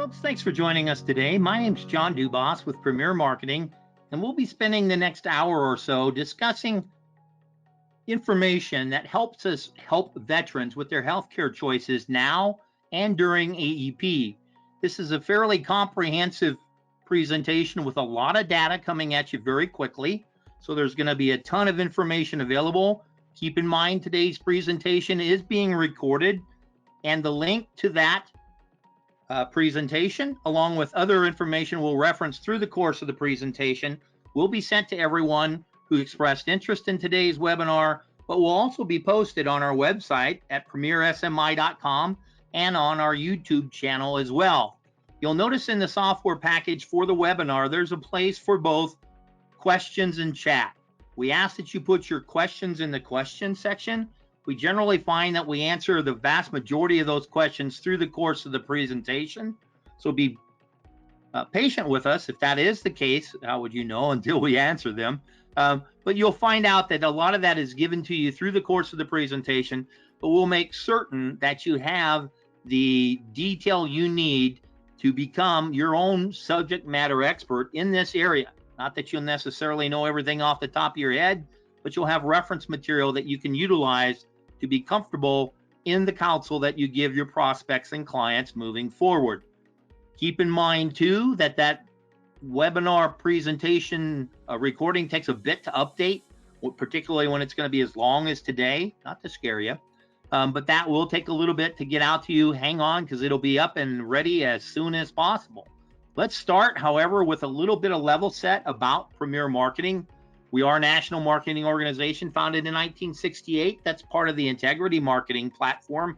Folks, thanks for joining us today. My name's John Dubas with Premier Marketing, and we'll be spending the next hour or so discussing information that helps us help veterans with their healthcare choices now and during AEP. This is a fairly comprehensive presentation with a lot of data coming at you very quickly. So there's going to be a ton of information available. Keep in mind today's presentation is being recorded, and the link to that presentation, along with other information we'll reference through the course of the presentation, will be sent to everyone who expressed interest in today's webinar, but will also be posted on our website at premiersmi.com and on our YouTube channel as well. You'll notice in the software package for the webinar, there's a place for both questions and chat. We ask that you put your questions in the question section. We generally find that we answer the vast majority of those questions through the course of the presentation. So be patient with us. If that is the case, how would you know until we answer them? But you'll find out that a lot of that is given to you through the course of the presentation, but we'll make certain that you have the detail you need to become your own subject matter expert in this area. Not that you'll necessarily know everything off the top of your head, but you'll have reference material that you can utilize to be comfortable in the counsel that you give your prospects and clients moving forward. Keep in mind too that webinar presentation recording takes a bit to update, particularly when it's going to be as long as today, not to scare you, but that will take a little bit to get out to you. Hang on, because it'll be up and ready as soon as possible. Let's start, however, with a little bit of level set about Premier Marketing. We are a national marketing organization founded in 1968. That's part of the Integrity Marketing Platform,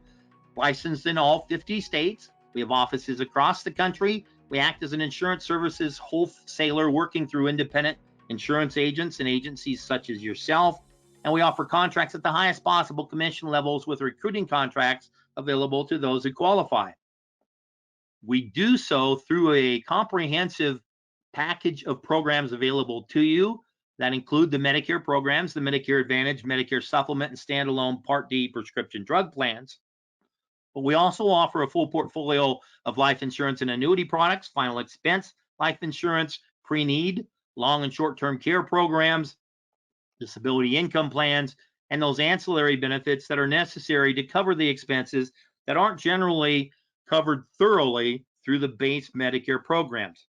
licensed in all 50 states. We have offices across the country. We act as an insurance services wholesaler working through independent insurance agents and agencies such as yourself. And we offer contracts at the highest possible commission levels with recruiting contracts available to those who qualify. We do so through a comprehensive package of programs available to you that include the Medicare programs, the Medicare Advantage, Medicare Supplement, and standalone Part D prescription drug plans. But we also offer a full portfolio of life insurance and annuity products, final expense, life insurance, pre-need, long and short-term care programs, disability income plans, and those ancillary benefits that are necessary to cover the expenses that aren't generally covered thoroughly through the base Medicare programs.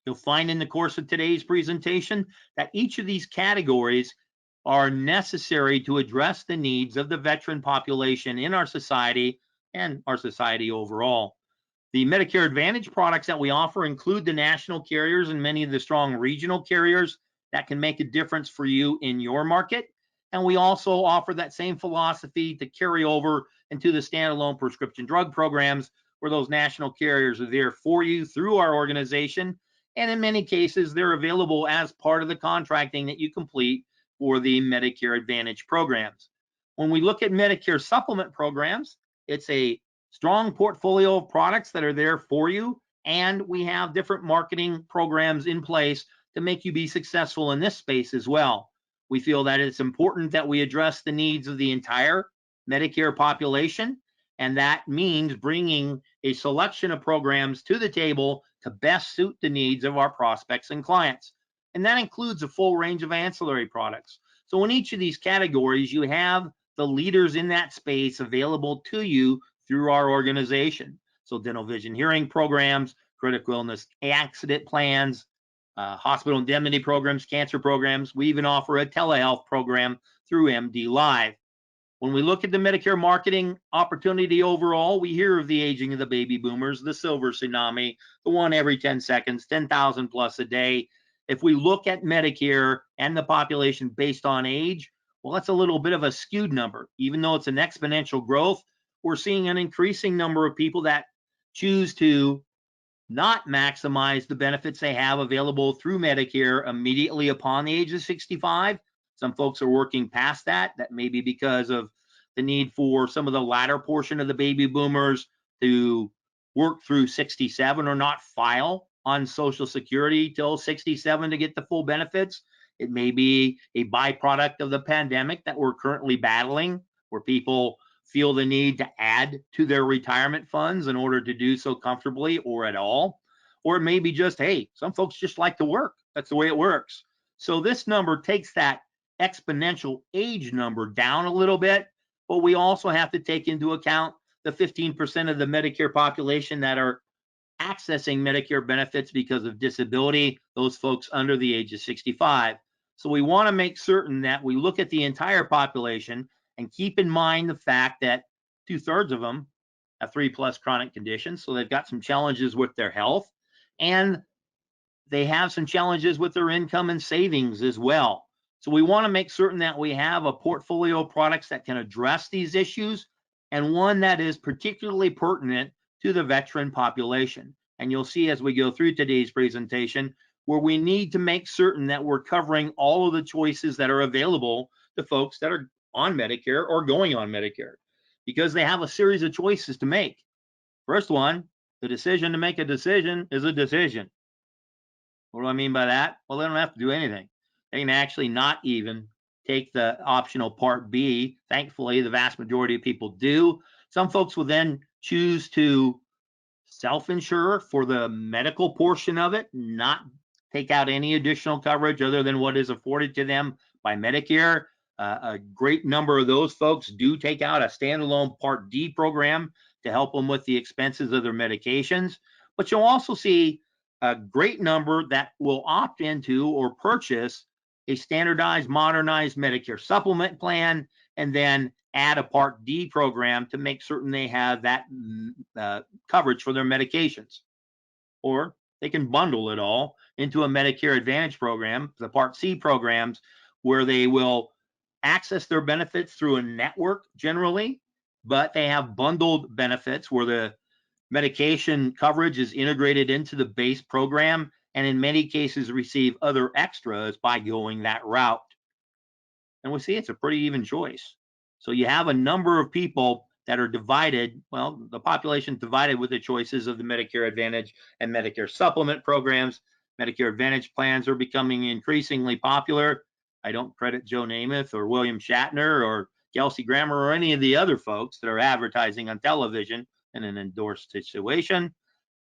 You'll find in the course of today's presentation that each of these categories are necessary to address the needs of the veteran population in our society and our society overall. The Medicare Advantage products that we offer include the national carriers and many of the strong regional carriers that can make a difference for you in your market. And we also offer that same philosophy to carry over into the standalone prescription drug programs, where those national carriers are there for you through our organization. And in many cases, they're available as part of the contracting that you complete for the Medicare Advantage programs. When we look at Medicare supplement programs, it's a strong portfolio of products that are there for you. And we have different marketing programs in place to make you be successful in this space as well. We feel that it's important that we address the needs of the entire Medicare population. And that means bringing a selection of programs to the table to best suit the needs of our prospects and clients. And that includes a full range of ancillary products. So in each of these categories, you have the leaders in that space available to you through our organization. So dental, vision, hearing programs, critical illness accident plans, hospital indemnity programs, cancer programs. We even offer a telehealth program through MD Live. When we look at the Medicare marketing opportunity overall, we hear of the aging of the baby boomers, the silver tsunami, the one every 10 seconds, 10,000 plus a day. If we look at Medicare and the population based on age, well, that's a little bit of a skewed number. Even though it's an exponential growth, we're seeing an increasing number of people that choose to not maximize the benefits they have available through Medicare immediately upon the age of 65. Some folks are working past that. That may be because of the need for some of the latter portion of the baby boomers to work through 67 or not file on Social Security till 67 to get the full benefits. It may be a byproduct of the pandemic that we're currently battling, where people feel the need to add to their retirement funds in order to do so comfortably or at all. Or it may be just, hey, some folks just like to work. That's the way it works. So this number takes that exponential age number down a little bit, but we also have to take into account the 15% of the Medicare population that are accessing Medicare benefits because of disability, those folks under the age of 65. So we want to make certain that we look at the entire population and keep in mind the fact that 2/3 of them have 3+ chronic conditions. So they've got some challenges with their health, and they have some challenges with their income and savings as well. So we want to make certain that we have a portfolio of products that can address these issues, and one that is particularly pertinent to the veteran population. And you'll see as we go through today's presentation where we need to make certain that we're covering all of the choices that are available to folks that are on Medicare or going on Medicare, because they have a series of choices to make. First one, the decision to make a decision is a decision. What do I mean by that? Well, they don't have to do anything. They can actually not even take the optional Part B. Thankfully, the vast majority of people do. Some folks will then choose to self-insure for the medical portion of it, not take out any additional coverage other than what is afforded to them by Medicare. A great number of those folks do take out a standalone Part D program to help them with the expenses of their medications. But you'll also see a great number that will opt into or purchase a standardized, modernized Medicare supplement plan, and then add a Part D program to make certain they have that coverage for their medications. Or they can bundle it all into a Medicare Advantage program, the Part C programs, where they will access their benefits through a network generally, but they have bundled benefits where the medication coverage is integrated into the base program, and in many cases receive other extras by going that route. And we see it's a pretty even choice. So you have a number of people that are divided. Well, the population divided with the choices of the Medicare Advantage and Medicare supplement programs. Medicare Advantage plans are becoming increasingly popular. I don't credit Joe Namath or William Shatner or Kelsey Grammer or any of the other folks that are advertising on television in an endorsed situation.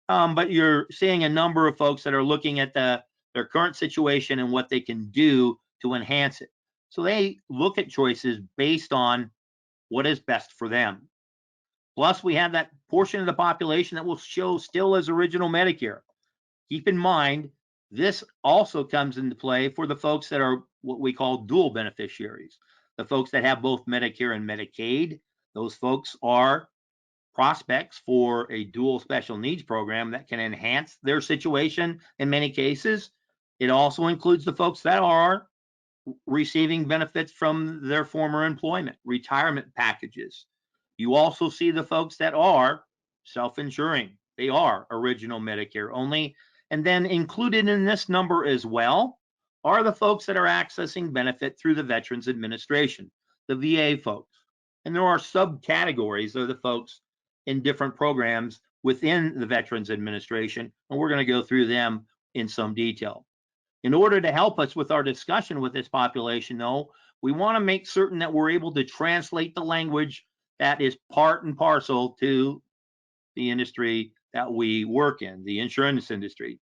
But you're seeing a number of folks that are looking at their current situation and what they can do to enhance it. So they look at choices based on what is best for them. Plus, we have that portion of the population that will show still as original Medicare. Keep in mind, this also comes into play for the folks that are what we call dual beneficiaries, the folks that have both Medicare and Medicaid. Those folks are prospects for a dual special needs program that can enhance their situation in many cases. It also includes the folks that are receiving benefits from their former employment, retirement packages. You also see the folks that are self-insuring. They are original Medicare only. And then included in this number as well are the folks that are accessing benefit through the Veterans Administration, the VA folks. And there are subcategories of the folks in different programs within the Veterans Administration, and we're going to go through them in some detail. In order to help us with our discussion with this population, though, we want to make certain that we're able to translate the language that is part and parcel to the industry that we work in, the insurance industry.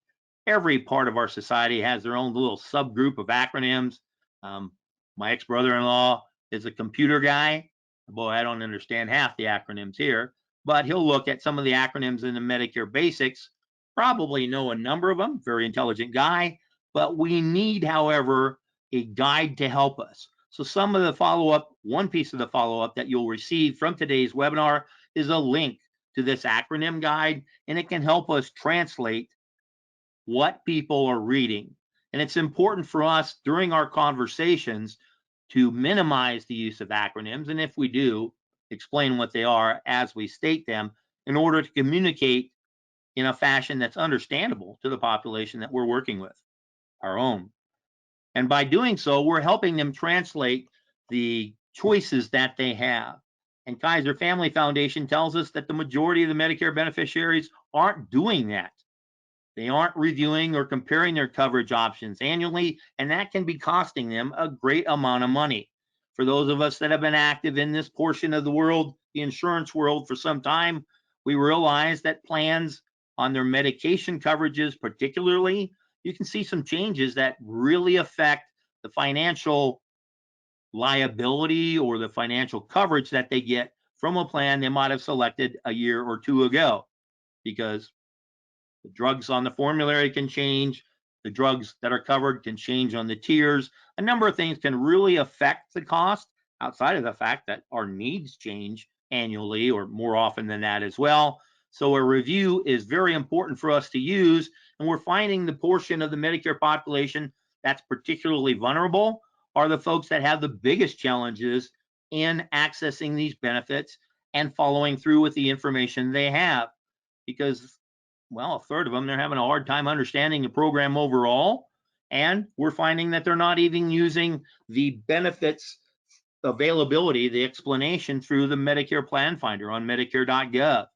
Every part of our society has their own little subgroup of acronyms. My ex-brother-in-law is a computer guy. Boy, I don't understand half the acronyms here, but he'll look at some of the acronyms in the Medicare basics, probably know a number of them, very intelligent guy, but we need, however, a guide to help us. So some of the follow-up, one piece of the follow-up that you'll receive from today's webinar is a link to this acronym guide, and it can help us translate what people are reading. And it's important for us during our conversations to minimize the use of acronyms, and if we do, explain what they are as we state them in order to communicate in a fashion that's understandable to the population that we're working with, our own. And by doing so, we're helping them translate the choices that they have. And Kaiser Family Foundation tells us that the majority of the Medicare beneficiaries aren't doing that. They aren't reviewing or comparing their coverage options annually, and that can be costing them a great amount of money. for those of us that have been active in this portion of the world, the insurance world, for some time, we realize that plans on their medication coverages, particularly, you can see some changes that really affect the financial liability or the financial coverage that they get from a plan they might have selected a year or two ago, because the drugs on the formulary can change. The drugs that are covered can change on the tiers. A number of things can really affect the cost outside of the fact that our needs change annually or more often than that as well. So a review is very important for us to use. And we're finding the portion of the Medicare population that's particularly vulnerable are the folks that have the biggest challenges in accessing these benefits and following through with the information they have. Because, well, a third of them, they're having a hard time understanding the program overall. And we're finding that they're not even using the benefits availability, the explanation through the Medicare Plan Finder on Medicare.gov.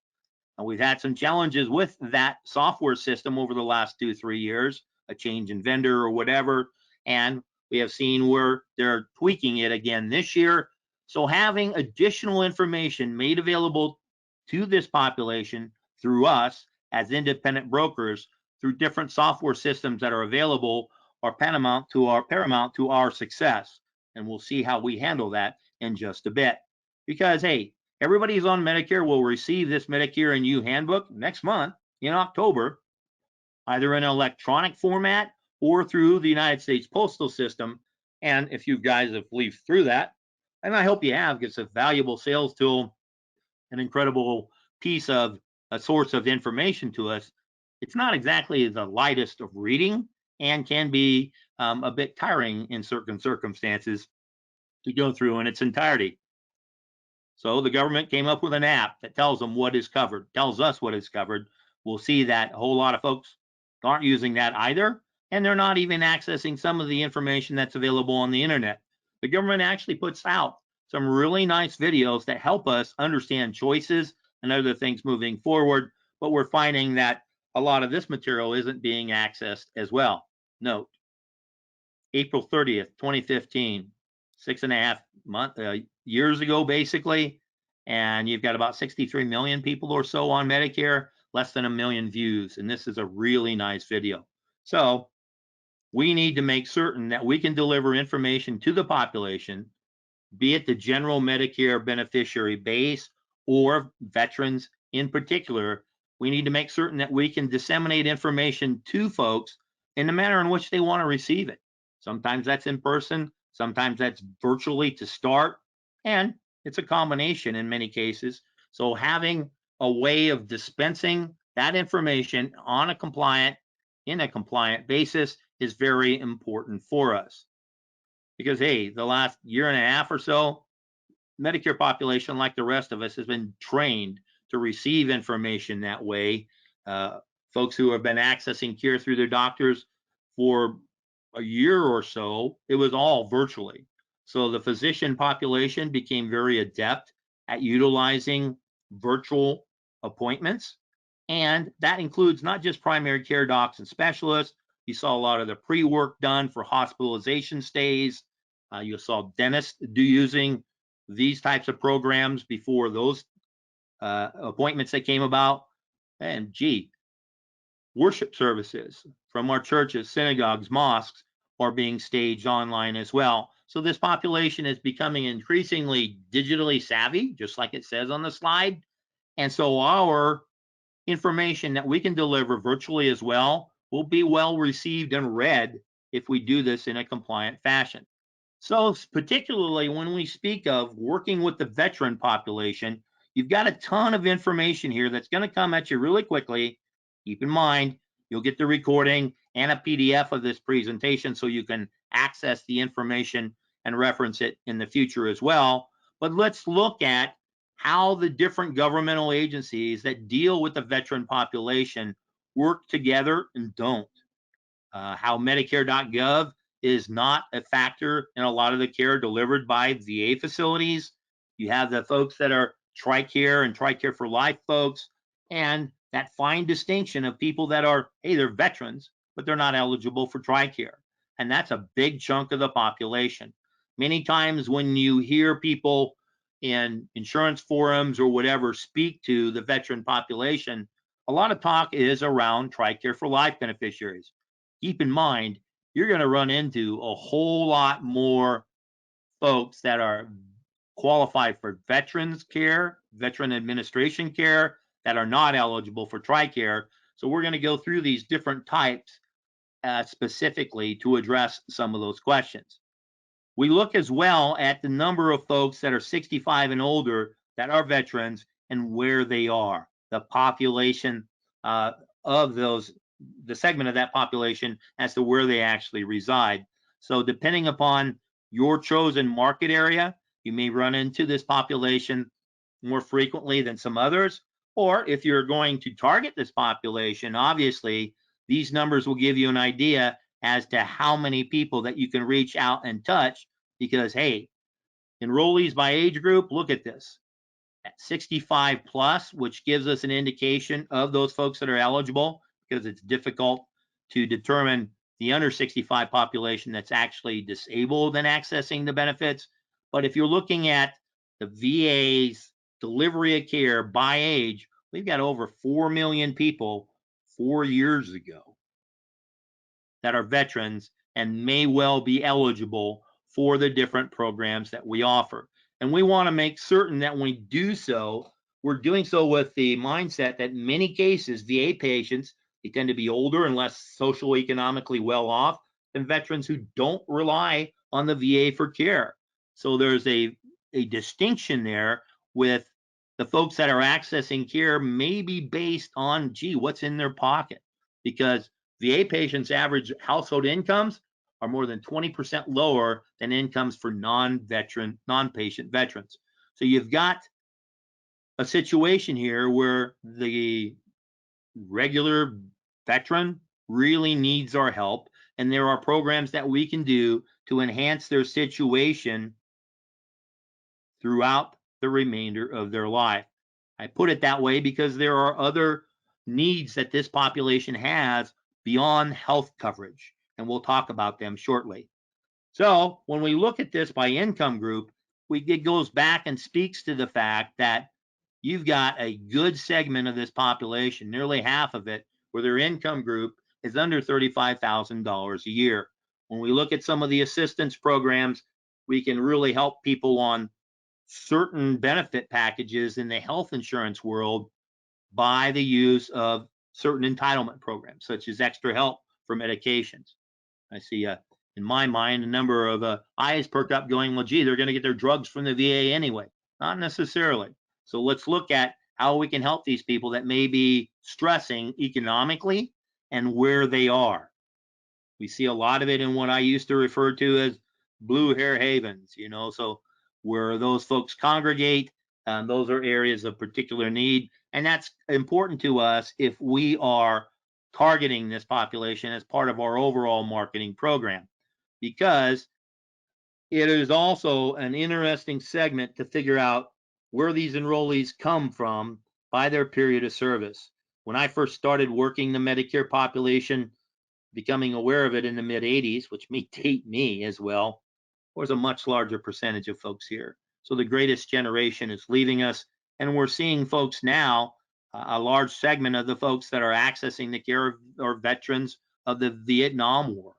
And we've had some challenges with that software system over the last 2-3 years, a change in vendor or whatever. And we have seen where they're tweaking it again this year. So having additional information made available to this population through us as independent brokers through different software systems that are available are paramount to our success. And we'll see how we handle that in just a bit. Because, hey, everybody who's on Medicare will receive this Medicare and VA handbook next month in October, either in an electronic format or through the United States Postal System. And if you guys have leafed through that, and I hope you have, it's a valuable sales tool, an incredible piece of a source of information to us. It's not exactly the lightest of reading and can be a bit tiring in certain circumstances to go through in its entirety. So the government came up with an app that tells them what is covered, tells us what is covered. We'll see that a whole lot of folks aren't using that either, and they're not even accessing some of the information that's available on the internet. The government actually puts out some really nice videos that help us understand choices and other things moving forward, but we're finding that a lot of this material isn't being accessed as well. Note, April 30th, 2015, 6.5 years ago, basically, and you've got about 63 million people or so on Medicare, less than 1 million views, and this is a really nice video. So we need to make certain that we can deliver information to the population, be it the general Medicare beneficiary base or veterans in particular. We need to make certain that we can disseminate information to folks in the manner in which they want to receive it. Sometimes that's in person, sometimes that's virtually to start, and it's a combination in many cases. So having a way of dispensing that information in a compliant basis is very important for us. Because, hey, the last year and a half or so, Medicare population, like the rest of us, has been trained to receive information that way. Folks who have been accessing care through their doctors for a year or so, it was all virtually. So the physician population became very adept at utilizing virtual appointments. And that includes not just primary care docs and specialists. You saw a lot of the pre-work done for hospitalization stays. You saw dentists using these types of programs before those appointments that came about. And gee, worship services from our churches, synagogues, mosques are being staged online as well. So this population is becoming increasingly digitally savvy, just like it says on the slide. And so our information that we can deliver virtually as well will be well received and read if we do this in a compliant fashion. So particularly when we speak of working with the veteran population, you've got a ton of information here that's going to come at you really quickly. Keep in mind, you'll get the recording and a PDF of this presentation so you can access the information and reference it in the future as well. But let's look at how the different governmental agencies that deal with the veteran population work together and don't. How Medicare.gov is not a factor in a lot of the care delivered by VA facilities. You have the folks that are TriCare and TriCare for Life folks, and that fine distinction of people that are, hey, they're veterans, but they're not eligible for TriCare. And that's a big chunk of the population. Many times when you hear people in insurance forums or whatever speak to the veteran population, a lot of talk is around TRICARE for life beneficiaries. Keep in mind, you're going to run into a whole lot more folks that are qualified for veterans care, veteran administration care, that are not eligible for TRICARE. So we're going to go through these different types specifically to address some of those questions. We look as well at the number of folks that are 65 and older that are veterans and where they are, the population of those, the segment of that population as to where they actually reside. So depending upon your chosen market area, you may run into this population more frequently than some others. Or if you're going to target this population, obviously, these numbers will give you an idea as to how many people that you can reach out and touch because, hey, enrollees by age group, look at this. At 65 plus, which gives us an indication of those folks that are eligible because it's difficult to determine the under 65 population that's actually disabled and accessing the benefits. But if you're looking at the VA's delivery of care by age, we've got over 4 million people 4 years ago that are veterans and may well be eligible for the different programs that we offer. And we want to make certain that when we do so, we're doing so with the mindset that in many cases, VA patients, they tend to be older and less socioeconomically well off than veterans who don't rely on the VA for care. So there's a distinction there with the folks that are accessing care maybe based on, gee, what's in their pocket? Because VA patients' average household incomes are more than 20% lower than incomes for non-patient veterans. So you've got a situation here where the regular veteran really needs our help, and there are programs that we can do to enhance their situation throughout the remainder of their life. I put it that way because there are other needs that this population has beyond health coverage, and we'll talk about them shortly. So when we look at this by income group, it goes back and speaks to the fact that you've got a good segment of this population, nearly half of it, where their income group is under $35,000 a year. When we look at some of the assistance programs, we can really help people on certain benefit packages in the health insurance world by the use of certain entitlement programs, such as extra help for medications. I see, in my mind, a number of eyes perk up going, well, gee, they're going to get their drugs from the VA anyway. Not necessarily. So let's look at how we can help these people that may be stressing economically and where they are. We see a lot of it in what I used to refer to as blue hair havens, so where those folks congregate, those are areas of particular need. And that's important to us if we are targeting this population as part of our overall marketing program, because it is also an interesting segment to figure out where these enrollees come from by their period of service. When I first started working the Medicare population, becoming aware of it in the mid 80s, which may date me as well, there was a much larger percentage of folks here. So the greatest generation is leaving us, and we're seeing folks now, a large segment of the folks that are accessing the care are veterans of the Vietnam War,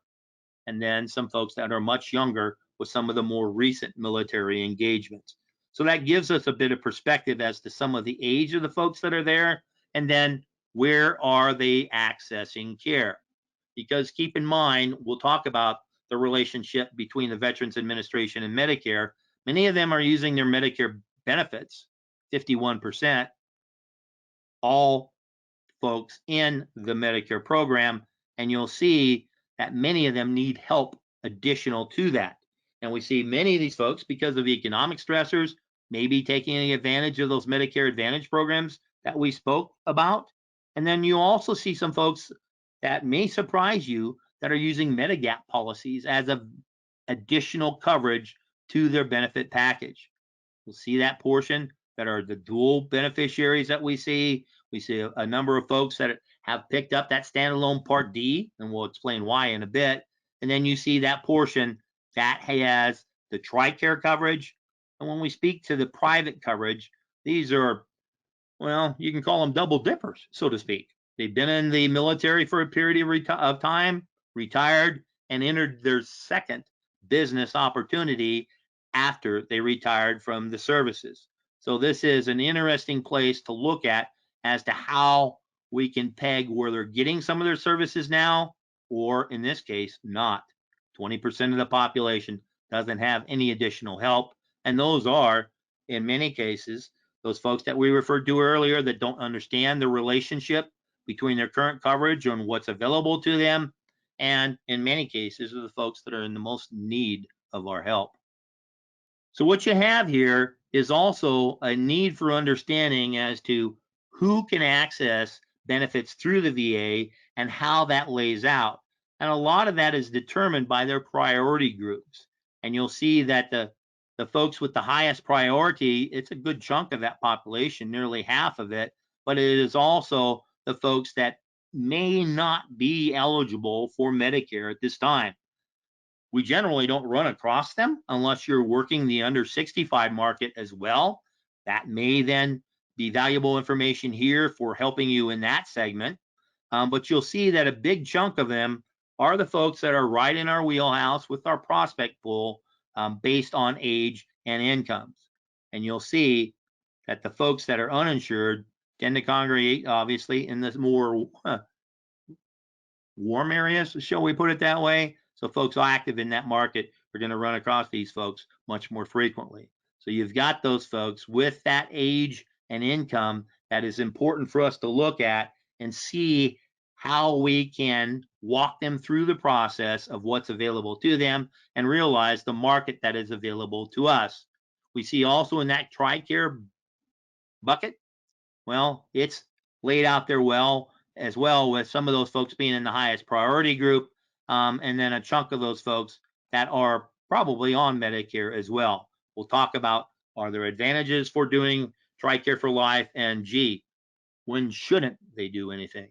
and then some folks that are much younger with some of the more recent military engagements. So that gives us a bit of perspective as to some of the age of the folks that are there, and then where are they accessing care? Because keep in mind, we'll talk about the relationship between the Veterans Administration and Medicare. Many of them are using their Medicare benefits, 51%, all folks in the Medicare program. And you'll see that many of them need help additional to that. And we see many of these folks, because of economic stressors, maybe taking advantage of those Medicare Advantage programs that we spoke about. And then you also see some folks that may surprise you that are using Medigap policies as a additional coverage to their benefit package. You'll see that portion that are the dual beneficiaries that we see. We see a number of folks that have picked up that standalone Part D, and we'll explain why in a bit. And then you see that portion that has the TriCare coverage. And when we speak to the private coverage, these are, well, you can call them double dippers, so to speak. They've been in the military for a period of time, retired, and entered their second business opportunity after they retired from the services. So this is an interesting place to look at as to how we can peg where they're getting some of their services now, or in this case, not. 20% of the population doesn't have any additional help. And those are, in many cases, those folks that we referred to earlier that don't understand the relationship between their current coverage and what's available to them. And in many cases, are the folks that are in the most need of our help. So what you have here is also a need for understanding as to who can access benefits through the VA and how that lays out. And a lot of that is determined by their priority groups. And you'll see that the folks with the highest priority, it's a good chunk of that population, nearly half of it, but it is also the folks that may not be eligible for Medicare at this time. We generally don't run across them unless you're working the under 65 market as well. That may then be valuable information here for helping you in that segment. But you'll see that a big chunk of them are the folks that are right in our wheelhouse with our prospect pool based on age and incomes. And you'll see that the folks that are uninsured tend to congregate, obviously, in the more warm areas, shall we put it that way? So folks active in that market are going to run across these folks much more frequently. So you've got those folks with that age and income that is important for us to look at and see how we can walk them through the process of what's available to them and realize the market that is available to us. We see also in that TriCare bucket, well, it's laid out there well as well, with some of those folks being in the highest priority group, and then a chunk of those folks that are probably on Medicare as well. We'll talk about, are there advantages for doing TRICARE for life, and gee, when shouldn't they do anything?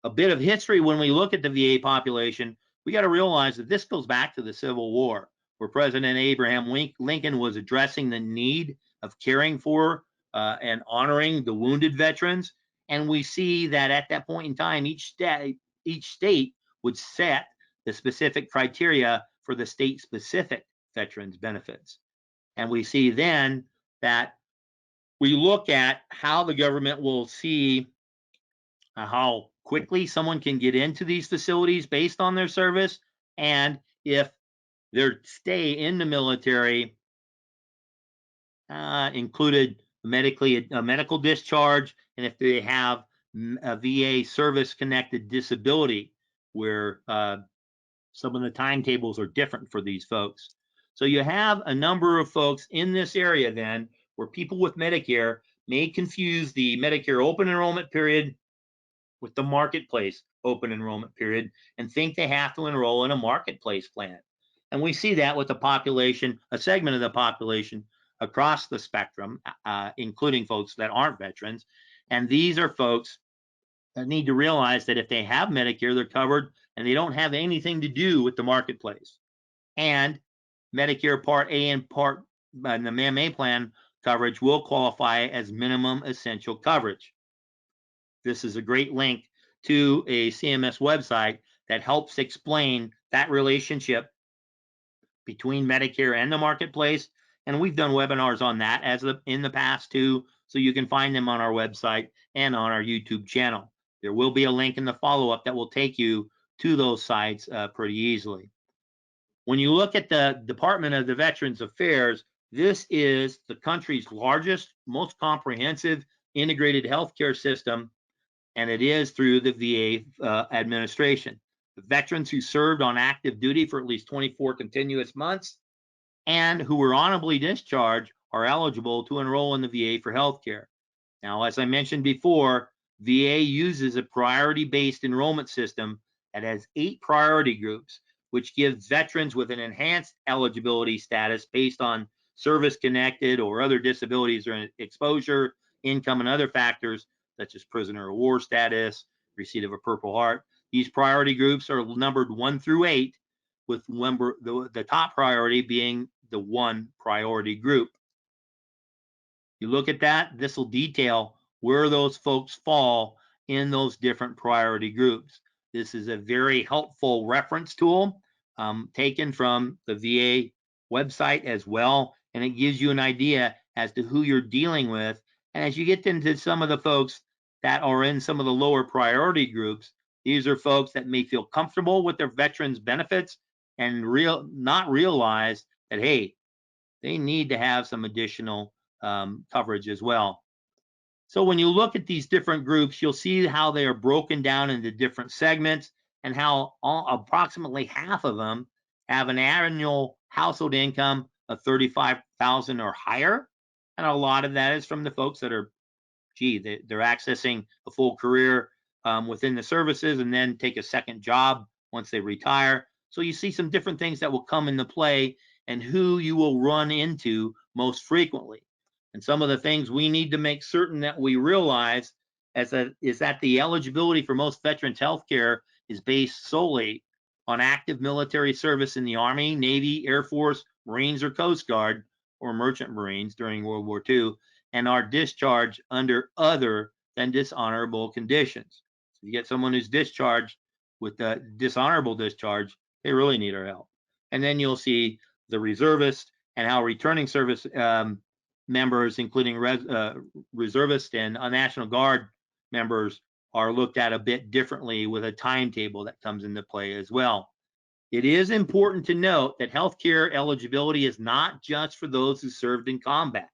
A bit of history: when we look at the VA population, we got to realize that this goes back to the Civil War, where President Abraham Lincoln was addressing the need of caring for and honoring the wounded veterans. And we see that at that point in time, each state would set the specific criteria for the state-specific veterans benefits. And we see then that we look at how the government will see how quickly someone can get into these facilities based on their service, and if their stay in the military included a medical discharge, and if they have a VA service-connected disability, where some of the timetables are different for these folks. So you have a number of folks in this area then where people with Medicare may confuse the Medicare open enrollment period with the marketplace open enrollment period and think they have to enroll in a marketplace plan. And we see that with the population, a segment of the population across the spectrum, including folks that aren't veterans. And these are folks that need to realize that if they have Medicare, they're covered and they don't have anything to do with the marketplace. And Medicare Part A and the MA plan coverage will qualify as minimum essential coverage. This is a great link to a CMS website that helps explain that relationship between Medicare and the marketplace. And we've done webinars on that in the past too, so you can find them on our website and on our YouTube channel. There will be a link in the follow-up that will take you to those sites pretty easily. When you look at the Department of the Veterans Affairs, this is the country's largest, most comprehensive integrated healthcare system, and it is through the VA administration. The veterans who served on active duty for at least 24 continuous months and who were honorably discharged are eligible to enroll in the VA for healthcare. Now, as I mentioned before, VA uses a priority-based enrollment system that has 8 priority groups, which gives veterans with an enhanced eligibility status based on service-connected or other disabilities or exposure, income, and other factors, such as prisoner of war status, receipt of a Purple Heart. These priority groups are numbered 1 through 8, with the top priority being the one priority group. You look at that, this will detail where those folks fall in those different priority groups. This is a very helpful reference tool taken from the VA website as well, and it gives you an idea as to who you're dealing with. And as you get into some of the folks that are in some of the lower priority groups, these are folks that may feel comfortable with their veterans benefits and not realize that, hey, they need to have some additional coverage as well. So when you look at these different groups, you'll see how they are broken down into different segments and how approximately half of them have an annual household income of $35,000 or higher. And a lot of that is from the folks that are, they're accessing a full career within the services and then take a second job once they retire. So you see some different things that will come into play and who you will run into most frequently. And some of the things we need to make certain that we realize is that the eligibility for most veterans health care is based solely on active military service in the Army, Navy, Air Force, Marines, or Coast Guard, or Merchant Marines during World War II, and are discharged under other than dishonorable conditions. So if you get someone who's discharged with the dishonorable discharge, they really need our help. And then you'll see the reservist and how returning service members, including reservists and National Guard members, are looked at a bit differently with a timetable that comes into play as well. It is important to note that healthcare eligibility is not just for those who served in combat.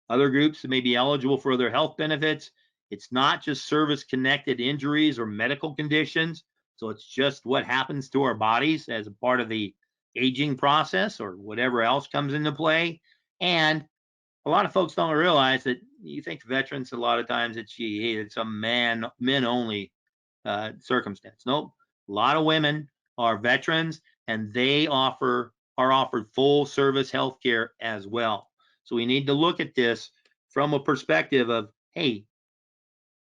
Other groups may be eligible for other health benefits. It's not just service-connected injuries or medical conditions. So it's just what happens to our bodies as a part of the aging process or whatever else comes into play. And a lot of folks don't realize that you think veterans, a lot of times it's a men only circumstance. Nope. A lot of women are veterans and they are offered full service health care as well. So we need to look at this from a perspective of, hey,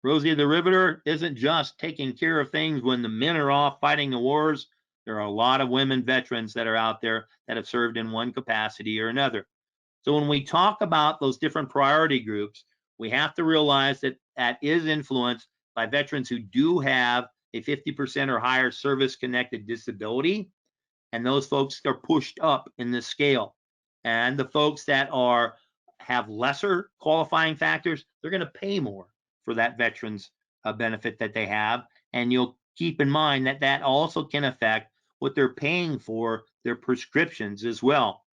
Rosie the Riveter isn't just taking care of things when the men are off fighting the wars. There are a lot of women veterans that are out there that have served in one capacity or another. So when we talk about those different priority groups, we have to realize that that is influenced by veterans who do have a 50% or higher service-connected disability, and those folks are pushed up in the scale. And the folks that have lesser qualifying factors, they're going to pay more for that veterans benefit that they have. And you'll keep in mind that that also can affect what they're paying for their prescriptions as well.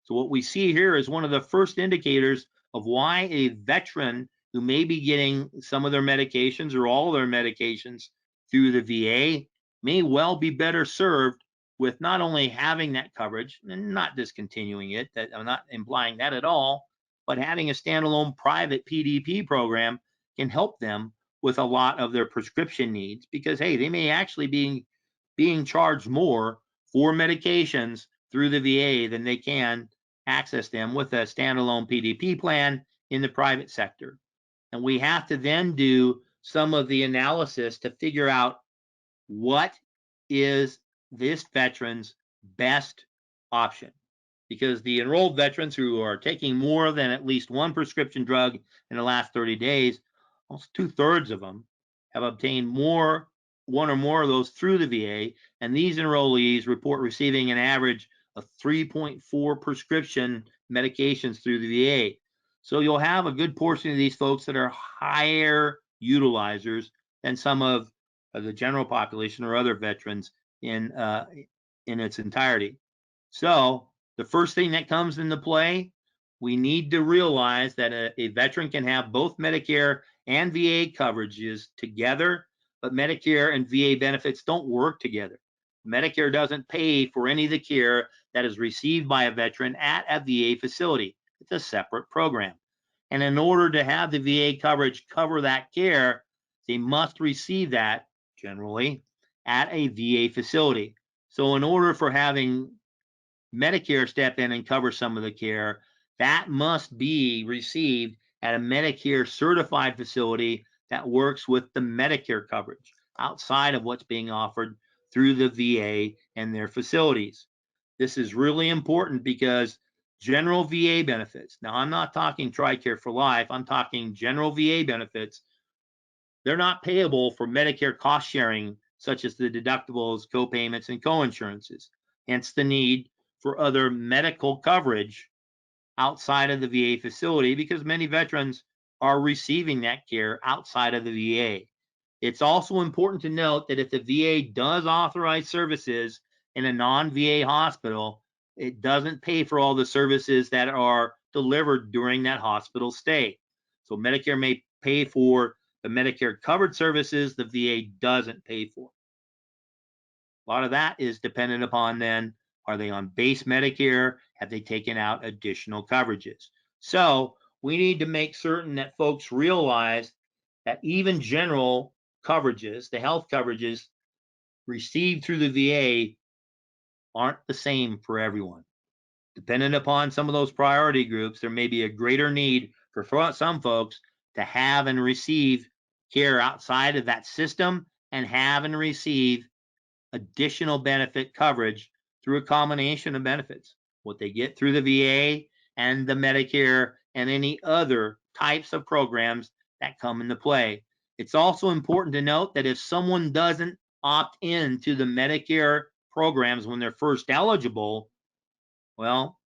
So what we see here is one of the first indicators of why a veteran who may be getting some of their medications or all of their medications through the VA may well be better served with not only having that coverage and not discontinuing it, that I'm not implying that at all, but having a standalone private PDP program can help them with a lot of their prescription needs because, hey, they may actually be being charged more for medications through the VA than they can access them with a standalone PDP plan in the private sector. And we have to then do some of the analysis to figure out what is this veteran's best option. Because the enrolled veterans who are taking more than at least one prescription drug in the last 30 days, almost 2/3 of them have obtained one or more of those through the VA. And these enrollees report receiving an average of 3.4 prescription medications through the VA. So you'll have a good portion of these folks that are higher utilizers than some of the general population or other veterans in its entirety. So the first thing that comes into play, we need to realize that a veteran can have both Medicare and VA coverages together, but Medicare and VA benefits don't work together. Medicare doesn't pay for any of the care that is received by a veteran at a VA facility. It's a separate program. And in order to have the VA coverage cover that care, they must receive that generally at a VA facility. So in order for having Medicare step in and cover some of the care, that must be received at a Medicare certified facility that works with the Medicare coverage outside of what's being offered through the VA and their facilities. This is really important because general VA benefits, now I'm not talking TRICARE for life, I'm talking general VA benefits, they're not payable for Medicare cost sharing, such as the deductibles, co-payments, and co-insurances. Hence the need for other medical coverage outside of the VA facility because many veterans are receiving that care outside of the VA. It's also important to note that if the VA does authorize services in a non-VA hospital, it doesn't pay for all the services that are delivered during that hospital stay. So Medicare may pay for the Medicare covered services the VA doesn't pay for. A lot of that is dependent upon then, are they on base Medicare? Have they taken out additional coverages? So we need to make certain that folks realize that even general coverages, the health coverages received through the VA aren't the same for everyone. Dependent upon some of those priority groups, there may be a greater need for some folks to have and receive care outside of that system and have and receive additional benefit coverage through a combination of benefits, what they get through the VA and the Medicare and any other types of programs that come into play. It's also important to note that if someone doesn't opt in to the Medicare programs when they're first eligible, well,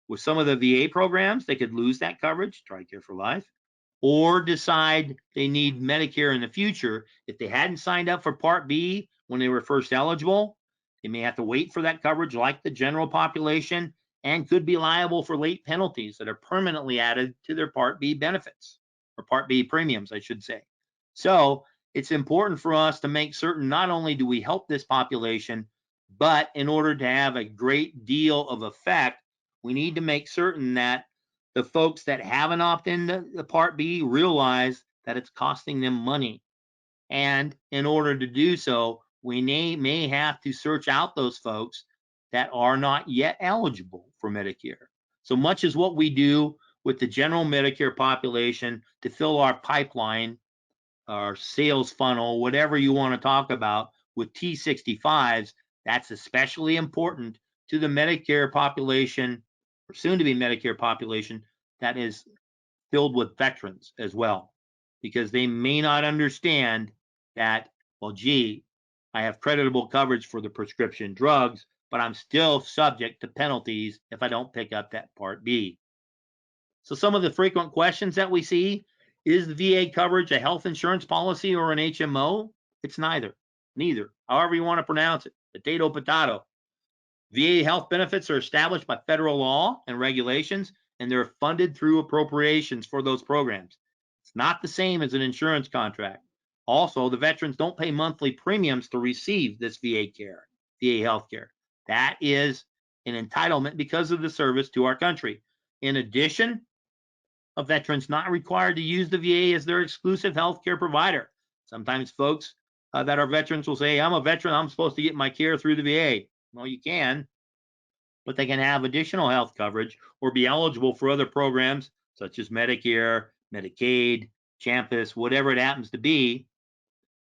with some of the VA programs, they could lose that coverage, TRICARE for life, or decide they need Medicare in the future. If they hadn't signed up for Part B when they were first eligible, they may have to wait for that coverage like the general population and could be liable for late penalties that are permanently added to their Part B benefits, or Part B premiums, I should say. So it's important for us to make certain not only do we help this population, but in order to have a great deal of effect, we need to make certain that the folks that haven't opted into the Part B realize that it's costing them money. And in order to do so, we may have to search out those folks that are not yet eligible for Medicare. So much as what we do with the general Medicare population to fill our pipeline, our sales funnel, whatever you want to talk about with T65s, that's especially important to the Medicare population, or soon to be Medicare population, that is filled with veterans as well, because they may not understand that, well, gee, I have creditable coverage for the prescription drugs, but I'm still subject to penalties if I don't pick up that Part B. So some of the frequent questions that we see, is the VA coverage a health insurance policy or an HMO? It's neither, however you want to pronounce it, potato, potato. VA health benefits are established by federal law and regulations, and they're funded through appropriations for those programs. It's not the same as an insurance contract. Also, the veterans don't pay monthly premiums to receive this VA care, VA health care. That is an entitlement because of the service to our country. In addition, a veteran's not required to use the VA as their exclusive health care provider. Sometimes folks that are veterans will say, I'm a veteran, I'm supposed to get my care through the VA. Well, you can, but they can have additional health coverage or be eligible for other programs such as Medicare, Medicaid, Champus, whatever it happens to be,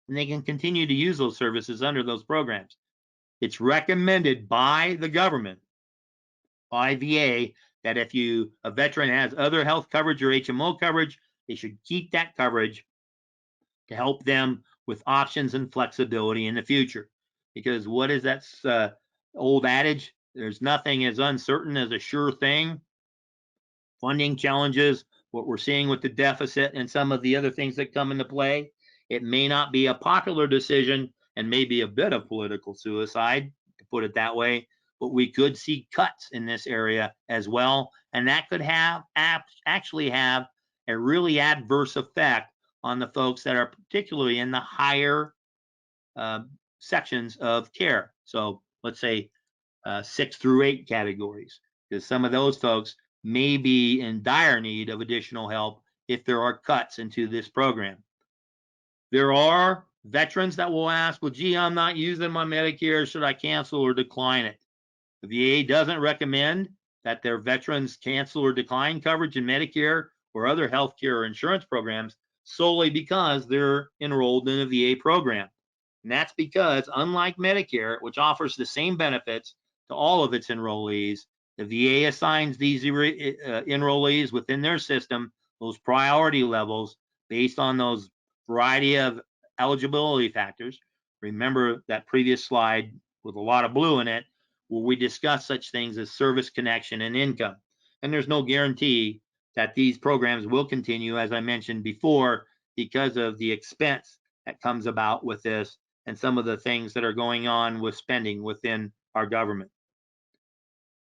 and they can continue to use those services under those programs. It's recommended by the government, by VA, that if a veteran has other health coverage or HMO coverage, they should keep that coverage to help them with options and flexibility in the future. Because what is that old adage? There's nothing as uncertain as a sure thing. Funding challenges, what we're seeing with the deficit and some of the other things that come into play, it may not be a popular decision and maybe a bit of political suicide, to put it that way, but we could see cuts in this area as well. And that could actually have a really adverse effect on the folks that are particularly in the higher sections of care. So let's say 6 through 8 categories, because some of those folks may be in dire need of additional help if there are cuts into this program. There are veterans that will ask, well, gee, I'm not using my Medicare. Should I cancel or decline it? The VA doesn't recommend that their veterans cancel or decline coverage in Medicare or other healthcare or insurance programs solely because they're enrolled in a VA program. And that's because, unlike Medicare, which offers the same benefits, to all of its enrollees. The VA assigns these enrollees within their system those priority levels based on those variety of eligibility factors. Remember that previous slide with a lot of blue in it, where we discuss such things as service connection and income. And there's no guarantee that these programs will continue, as I mentioned before, because of the expense that comes about with this and some of the things that are going on with spending within our government.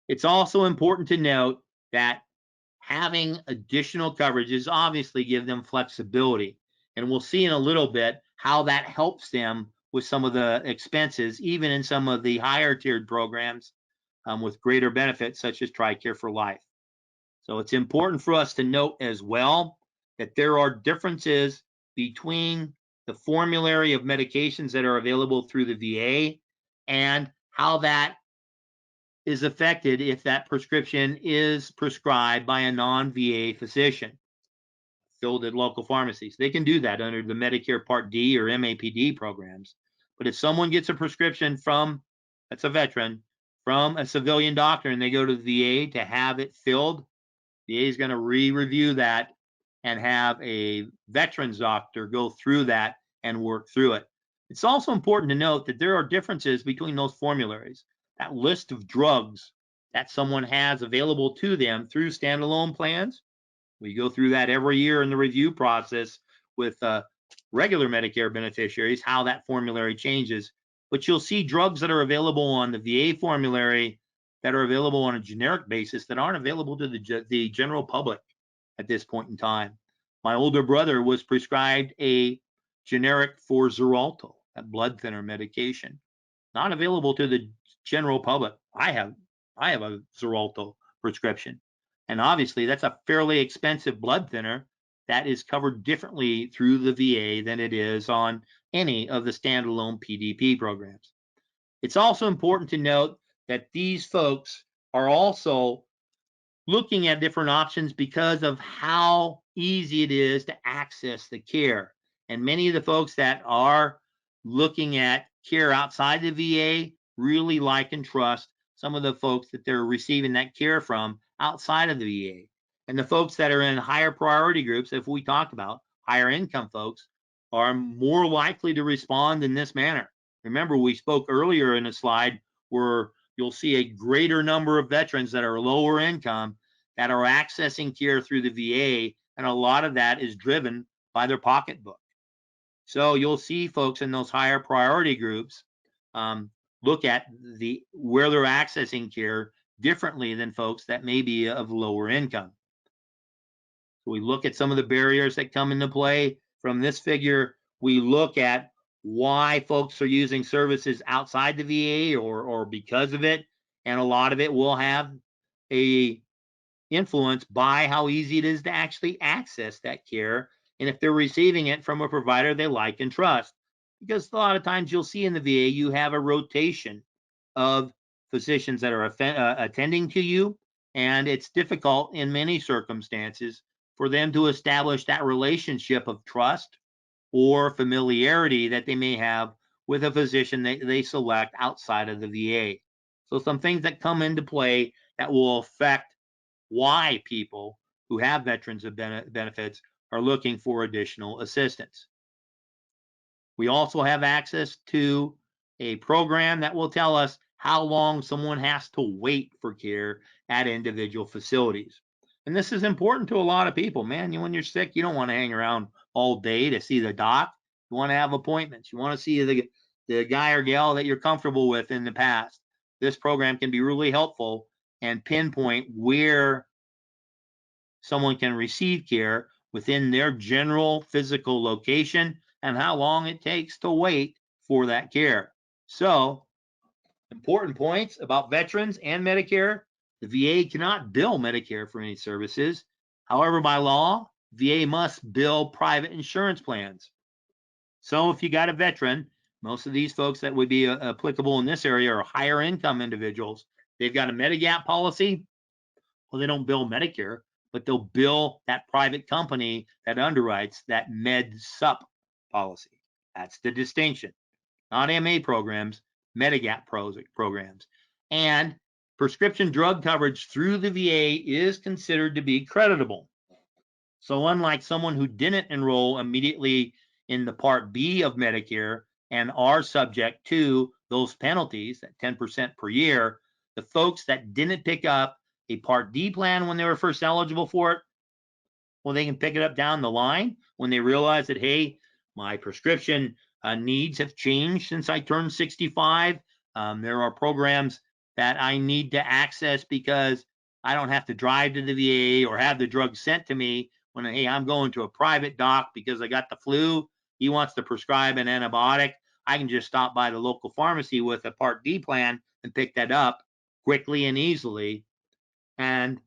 It's also important to note that having additional coverages obviously give them flexibility. And we'll see in a little bit how that helps them with some of the expenses, even in some of the higher tiered programs with greater benefits, such as TriCare for Life. So it's important for us to note as well that there are differences between the formulary of medications that are available through the VA and how that is affected if that prescription is prescribed by a non-VA physician filled at local pharmacies. They can do that under the Medicare Part D or MAPD programs. But if someone gets a prescription that's a veteran, from a civilian doctor and they go to the VA to have it filled, the VA is going to re-review that and have a veterans doctor go through that and work through it. It's also important to note that there are differences between those formularies. That list of drugs that someone has available to them through standalone plans, we go through that every year in the review process with regular Medicare beneficiaries, how that formulary changes. But you'll see drugs that are available on the VA formulary that are available on a generic basis that aren't available to the general public at this point in time. My older brother was prescribed a generic for Xarelto, that blood thinner medication, not available to the general public. I have a Xarelto prescription, and obviously that's a fairly expensive blood thinner that is covered differently through the VA than it is on any of the standalone PDP programs. It's also important to note that these folks are also looking at different options because of how easy it is to access the care. And many of the folks that are looking at care outside the VA really like and trust some of the folks that they're receiving that care from outside of the VA. And the folks that are in higher priority groups, if we talked about higher income folks, are more likely to respond in this manner. Remember, we spoke earlier in a slide where you'll see a greater number of veterans that are lower income that are accessing care through the VA, and a lot of that is driven by their pocketbook. So you'll see folks in those higher priority groups look at where they're accessing care differently than folks that may be of lower income. So we look at some of the barriers that come into play. From this figure, we look at why folks are using services outside the VA or because of it, and a lot of it will have a influence by how easy it is to actually access that care, and if they're receiving it from a provider they like and trust. Because a lot of times you'll see in the VA you have a rotation of physicians that are attending to you, and it's difficult in many circumstances for them to establish that relationship of trust or familiarity that they may have with a physician that they select outside of the VA. So some things that come into play that will affect why people who have veterans of benefits are looking for additional assistance. We also have access to a program that will tell us how long someone has to wait for care at individual facilities. And this is important to a lot of people, man. When you're sick, you don't want to hang around all day to see the doc. You want to have appointments. You want to see the guy or gal that you're comfortable with in the past. This program can be really helpful and pinpoint where someone can receive care within their general physical location and how long it takes to wait for that care. So, important points about veterans and Medicare. The VA cannot bill Medicare for any services. However, by law, VA must bill private insurance plans. So if you got a veteran, most of these folks that would be applicable in this area are higher income individuals. They've got a Medigap policy. Well, they don't bill Medicare, but they'll bill that private company that underwrites that MedSup policy. That's the distinction. Not MA programs, Medigap programs. And prescription drug coverage through the VA is considered to be creditable. So unlike someone who didn't enroll immediately in the Part B of Medicare and are subject to those penalties at 10% per year, the folks that didn't pick up a Part D plan when they were first eligible for it, well, they can pick it up down the line when they realize that, hey, my prescription needs have changed since I turned 65. There are programs that I need to access because I don't have to drive to the VA or have the drug sent to me when, hey, I'm going to a private doc because I got the flu. He wants to prescribe an antibiotic. I can just stop by the local pharmacy with a Part D plan and pick that up quickly and easily. And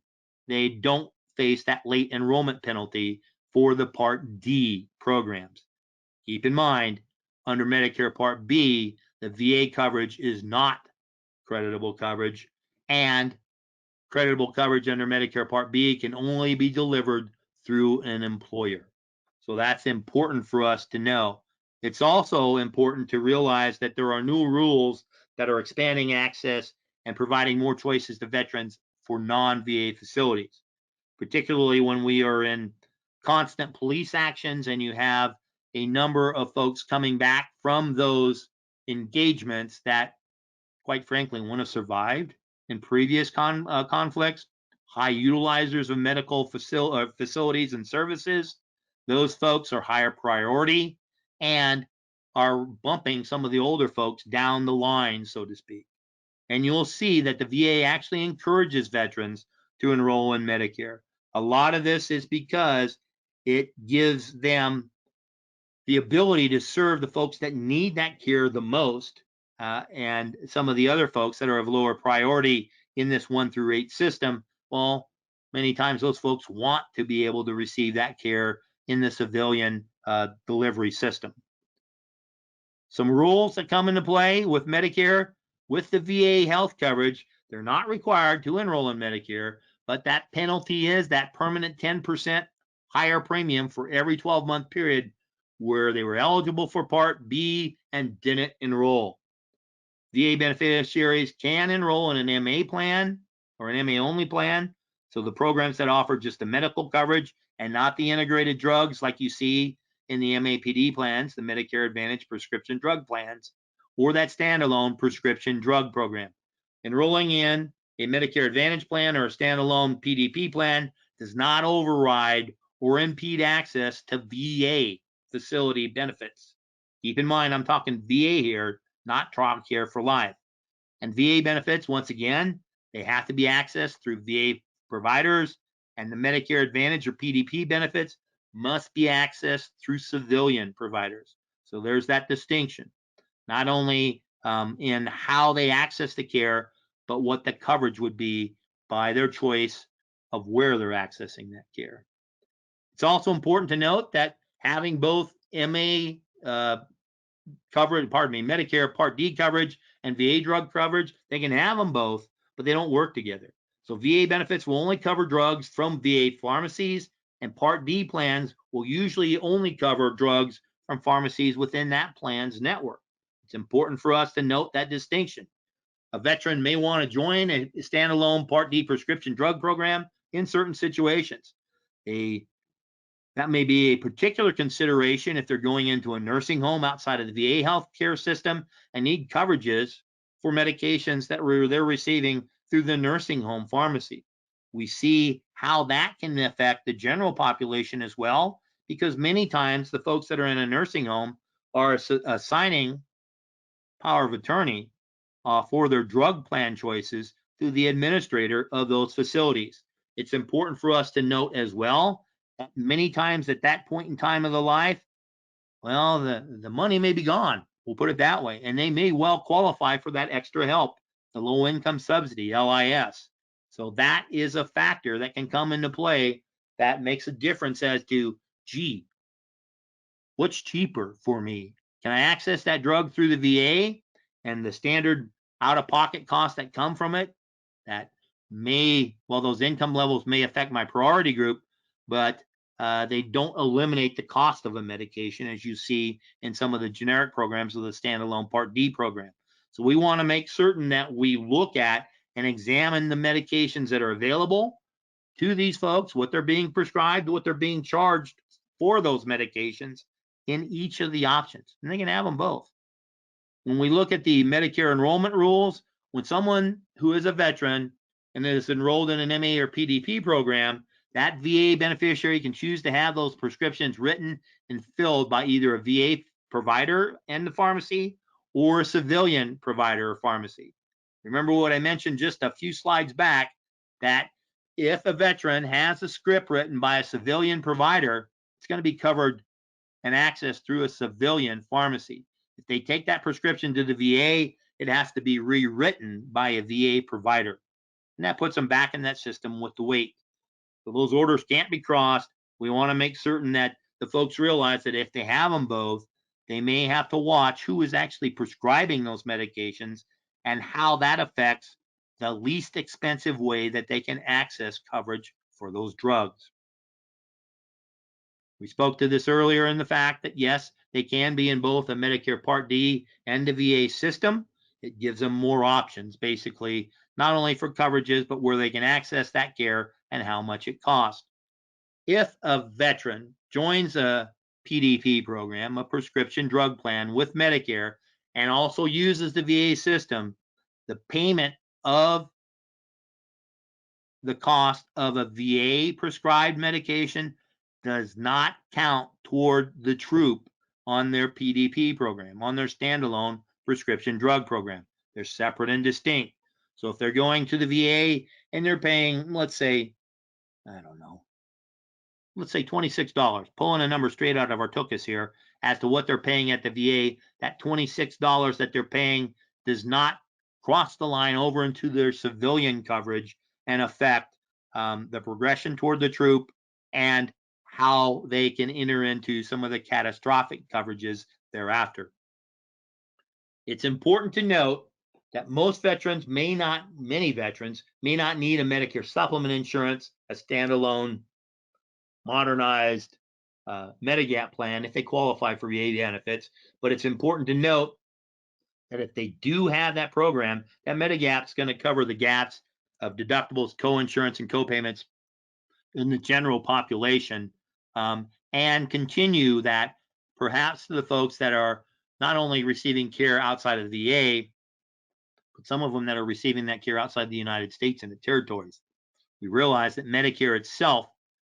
they don't face that late enrollment penalty for the Part D programs. Keep in mind, under Medicare Part B, the VA coverage is not creditable coverage, and creditable coverage under Medicare Part B can only be delivered through an employer. So that's important for us to know. It's also important to realize that there are new rules that are expanding access and providing more choices to veterans for non-VA facilities, particularly when we are in constant police actions and you have a number of folks coming back from those engagements that, quite frankly, wouldn't have survived in previous conflicts. High utilizers of medical facilities and services, those folks are higher priority and are bumping some of the older folks down the line, so to speak. And you'll see that the VA actually encourages veterans to enroll in Medicare. A lot of this is because it gives them the ability to serve the folks that need that care the most, and some of the other folks that are of lower priority in this 1 through 8 system. Well, many times those folks want to be able to receive that care in the civilian delivery system. Some rules that come into play with Medicare, with the VA health coverage, they're not required to enroll in Medicare, but that penalty is that permanent 10% higher premium for every 12-month period where they were eligible for Part B and didn't enroll. VA beneficiaries can enroll in an MA plan or an MA only plan. So the programs that offer just the medical coverage and not the integrated drugs like you see in the MAPD plans, the Medicare Advantage prescription drug plans, or that standalone prescription drug program. Enrolling in a Medicare Advantage plan or a standalone PDP plan does not override or impede access to VA facility benefits. Keep in mind, I'm talking VA here, not TriCare for life. And VA benefits, once again, they have to be accessed through VA providers, and the Medicare Advantage or PDP benefits must be accessed through civilian providers. So there's that distinction, not only in how they access the care, but what the coverage would be by their choice of where they're accessing that care. It's also important to note that having both MA coverage, Medicare Part D coverage and VA drug coverage, they can have them both, but they don't work together. So VA benefits will only cover drugs from VA pharmacies, and Part D plans will usually only cover drugs from pharmacies within that plan's network. It's important for us to note that distinction. A veteran may want to join a standalone Part D prescription drug program in certain situations. That may be a particular consideration if they're going into a nursing home outside of the VA healthcare system and need coverages for medications that they're receiving through the nursing home pharmacy. We see how that can affect the general population as well, because many times the folks that are in a nursing home are assigning power of attorney for their drug plan choices to the administrator of those facilities. It's important for us to note as well that many times at that point in time of the life, well, the money may be gone. We'll put it that way. And they may well qualify for that extra help, the low income subsidy, LIS. So that is a factor that can come into play that makes a difference as to, gee, what's cheaper for me? Can I access that drug through the VA and the standard out-of-pocket costs that come from it? That may, well, those income levels may affect my priority group, but they don't eliminate the cost of a medication, as you see in some of the generic programs of the standalone Part D program. So we want to make certain that we look at and examine the medications that are available to these folks, what they're being prescribed, what they're being charged for those medications in each of the options. And they can have them both. When we look at the Medicare enrollment rules, when someone who is a veteran and is enrolled in an MA or PDP program, that VA beneficiary can choose to have those prescriptions written and filled by either a VA provider and the pharmacy or a civilian provider or pharmacy. Remember what I mentioned just a few slides back, that if a veteran has a script written by a civilian provider, it's going to be covered and accessed through a civilian pharmacy. If they take that prescription to the VA, it has to be rewritten by a VA provider. And that puts them back in that system with the wait. So those orders can't be crossed. We want to make certain that the folks realize that if they have them both, they may have to watch who is actually prescribing those medications and how that affects the least expensive way that they can access coverage for those drugs. We spoke to this earlier in the fact that yes, they can be in both a Medicare Part D and the VA system. It gives them more options, basically, not only for coverages, but where they can access that care and how much it costs. If a veteran joins a PDP program, a prescription drug plan with Medicare, and also uses the VA system, the payment of the cost of a VA prescribed medication does not count toward the troop on their PDP program, on their standalone prescription drug program. They're separate and distinct. So if they're going to the VA and they're paying, let's say, I don't know, let's say $26, pulling a number straight out of our tuchus here as to what they're paying at the VA, that $26 that they're paying does not cross the line over into their civilian coverage and affect the progression toward the troop and how they can enter into some of the catastrophic coverages thereafter. It's important to note that many veterans may not need a Medicare supplement insurance, a standalone modernized Medigap plan if they qualify for VA benefits. But it's important to note that if they do have that program, that Medigap is going to cover the gaps of deductibles, co-insurance, and co-payments in the general population, and continue that perhaps to the folks that are not only receiving care outside of the VA, but some of them that are receiving that care outside the United States and the territories. We realize that Medicare itself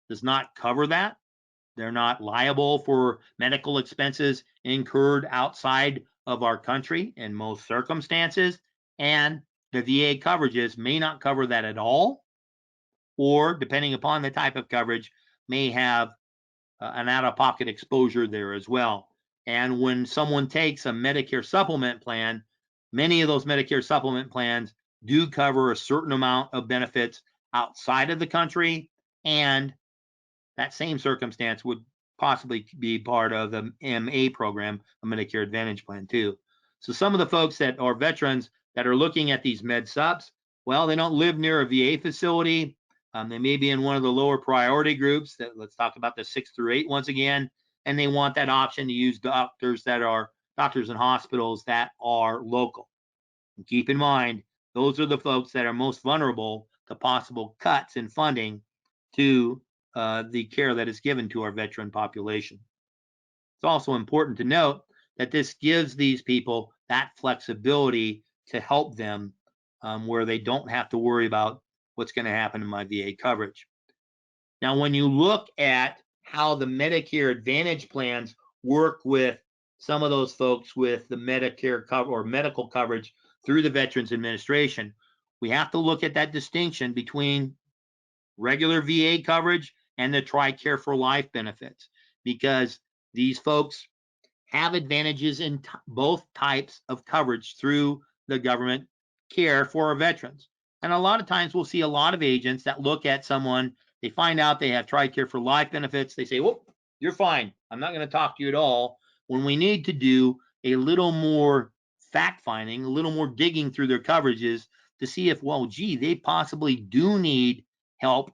does not cover that. They're not liable for medical expenses incurred outside of our country in most circumstances, and the VA coverages may not cover that at all, or depending upon the type of coverage, may have an out-of-pocket exposure there as well. And when someone takes a Medicare supplement plan, many of those Medicare supplement plans do cover a certain amount of benefits outside of the country, and that same circumstance would possibly be part of the MA program, a Medicare Advantage plan too. So some of the folks that are veterans that are looking at these med subs, well, they don't live near a VA facility. They may be in one of the lower priority groups. Let's talk about the 6 through 8 once again, and they want that option to use doctors and hospitals that are local. And keep in mind, those are the folks that are most vulnerable to possible cuts in funding to the care that is given to our veteran population. It's also important to note that this gives these people that flexibility to help them where they don't have to worry about what's going to happen in my VA coverage. Now, when you look at how the Medicare Advantage plans work with some of those folks with the Medicare cover or medical coverage through the Veterans Administration, we have to look at that distinction between regular VA coverage and the TriCare for Life benefits, because these folks have advantages in both types of coverage through the government care for our veterans. And a lot of times we'll see a lot of agents that look at someone, they find out they have TriCare for Life benefits, they say, well, you're fine, I'm not going to talk to you at all, when we need to do a little more fact finding, a little more digging through their coverages to see if, well, gee, they possibly do need help,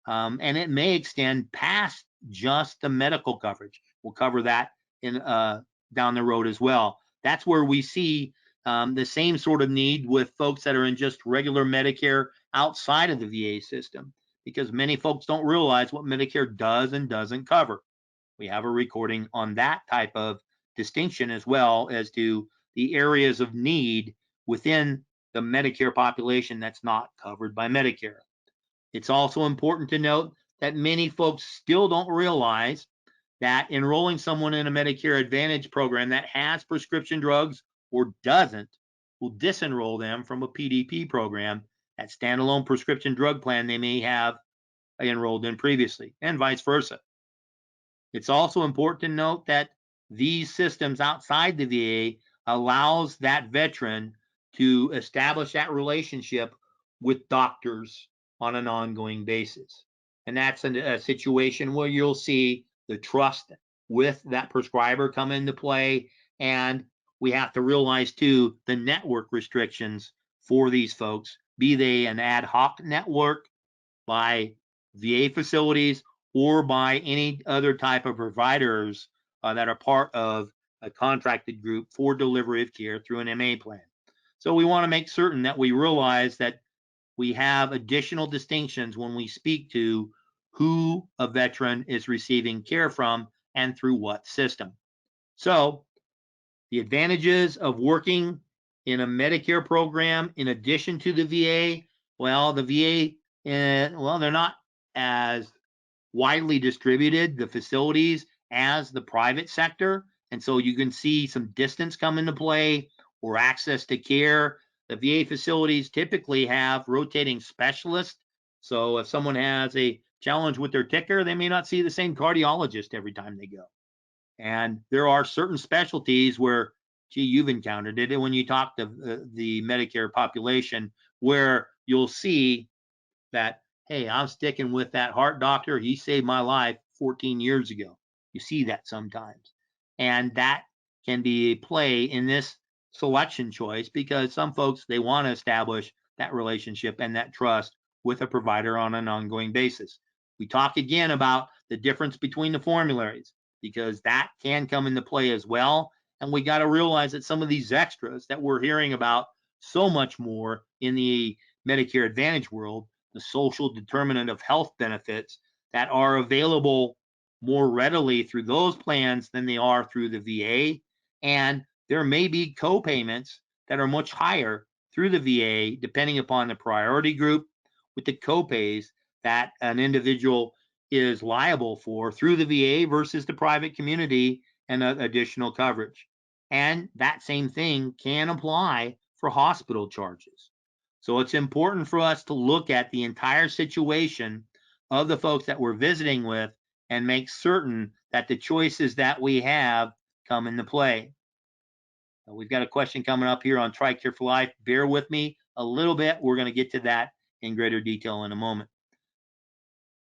and it may extend past just the medical coverage. We'll cover that in down the road as well. That's where we see the same sort of need with folks that are in just regular Medicare outside of the VA system, because many folks don't realize what Medicare does and doesn't cover. We have a recording on that type of distinction, as well as to the areas of need within the Medicare population that's not covered by Medicare. It's also important to note that many folks still don't realize that enrolling someone in a Medicare Advantage program that has prescription drugs or doesn't will disenroll them from a PDP program, that standalone prescription drug plan they may have enrolled in previously, and vice versa. It's also important to note that these systems outside the VA allows that veteran to establish that relationship with doctors on an ongoing basis. And that's a situation where you'll see the trust with that prescriber come into play. And we have to realize too the network restrictions for these folks, be they an ad hoc network by VA facilities or by any other type of providers that are part of a contracted group for delivery of care through an MA plan. So we want to make certain that we realize that we have additional distinctions when we speak to who a veteran is receiving care from and through what system. So the advantages of working in a Medicare program in addition to the VA, well, the VA, well, they're not as widely distributed, the facilities, as the private sector. And so you can see some distance come into play or access to care. The VA facilities typically have rotating specialists. So if someone has a challenge with their ticker, they may not see the same cardiologist every time they go. And there are certain specialties where, gee, you've encountered it. And when you talk to the Medicare population, where you'll see that, hey, I'm sticking with that heart doctor. He saved my life 14 years ago. You see that sometimes. And that can be a play in this selection choice, because some folks, they want to establish that relationship and that trust with a provider on an ongoing basis. We talk again about the difference between the formularies, because that can come into play as well. And we got to realize that some of these extras that we're hearing about so much more in the Medicare Advantage world, the social determinant of health benefits that are available more readily through those plans than they are through the VA. And there may be co-payments that are much higher through the VA, depending upon the priority group, with the co-pays that an individual is liable for through the VA versus the private community and additional coverage. And that same thing can apply for hospital charges. So it's important for us to look at the entire situation of the folks that we're visiting with and make certain that the choices that we have come into play. We've got a question coming up here on TriCare for Life. Bear with me a little bit. We're going to get to that in greater detail in a moment.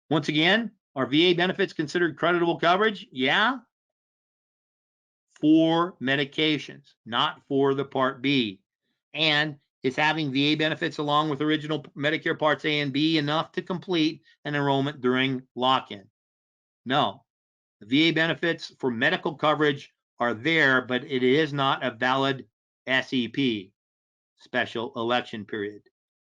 Once again, are VA benefits considered creditable coverage? Yeah, for medications, not for the Part B. And is having VA benefits along with original Medicare Parts A and B enough to complete an enrollment during lock-in? No. The VA benefits for medical coverage are there, but it is not a valid SEP, special election period.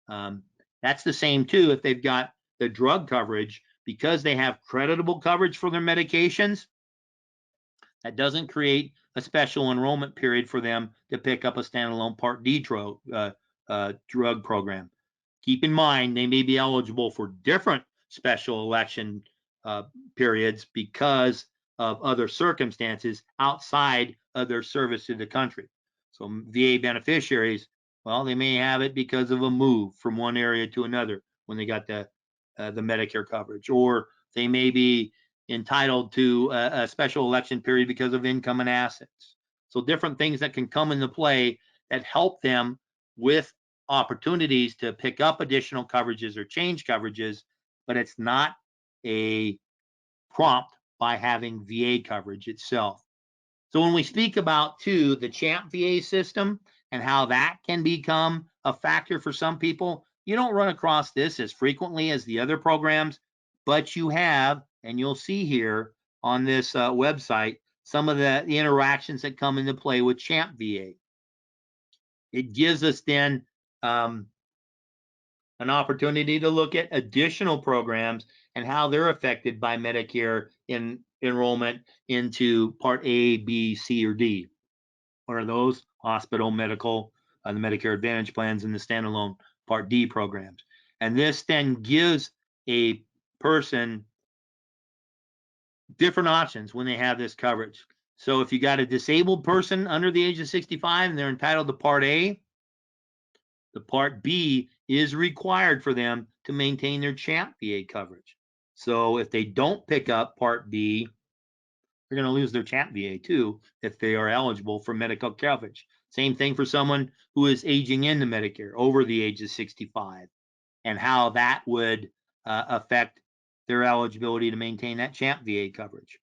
That's the same too if they've got the drug coverage, because they have creditable coverage for their medications. That doesn't create a special enrollment period for them to pick up a standalone Part D drug program. Keep in mind, they may be eligible for different special election periods because of other circumstances outside of their service to the country. So VA beneficiaries, well, they may have it because of a move from one area to another when they got the Medicare coverage, or they may be entitled to a special election period because of income and assets. So different things that can come into play that help them with opportunities to pick up additional coverages or change coverages, but it's not a prompt by having VA coverage itself. So when we speak about too the CHAMP VA system and how that can become a factor for some people, you don't run across this as frequently as the other programs, but you have, and you'll see here on this website, some of the interactions that come into play with CHAMP VA. it gives us then an opportunity to look at additional programs and how they're affected by Medicare enrollment into Part A, B, C, or D. What are those? Hospital, medical, the Medicare Advantage Plans, and the standalone Part D programs. And this then gives a person different options when they have this coverage. So if you got a disabled person under the age of 65 and they're entitled to Part A, the Part B is required for them to maintain their CHAMP VA coverage. So if they don't pick up Part B, they're going to lose their CHAMP VA too if they are eligible for medical coverage. Same thing for someone who is aging into Medicare over the age of 65 and how that would affect their eligibility to maintain that CHAMP VA coverage.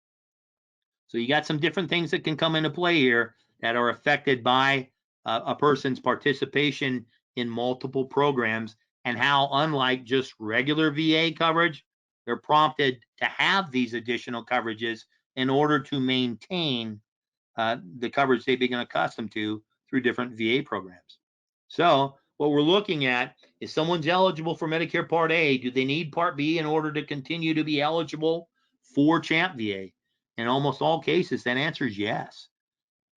So you got some different things that can come into play here that are affected by a person's participation in multiple programs and how, unlike just regular VA coverage, they're prompted to have these additional coverages in order to maintain the coverage they've been accustomed to through different VA programs. So what we're looking at is someone's eligible for Medicare Part A. Do they need Part B in order to continue to be eligible for CHAMP VA? In almost all cases, that answer is yes.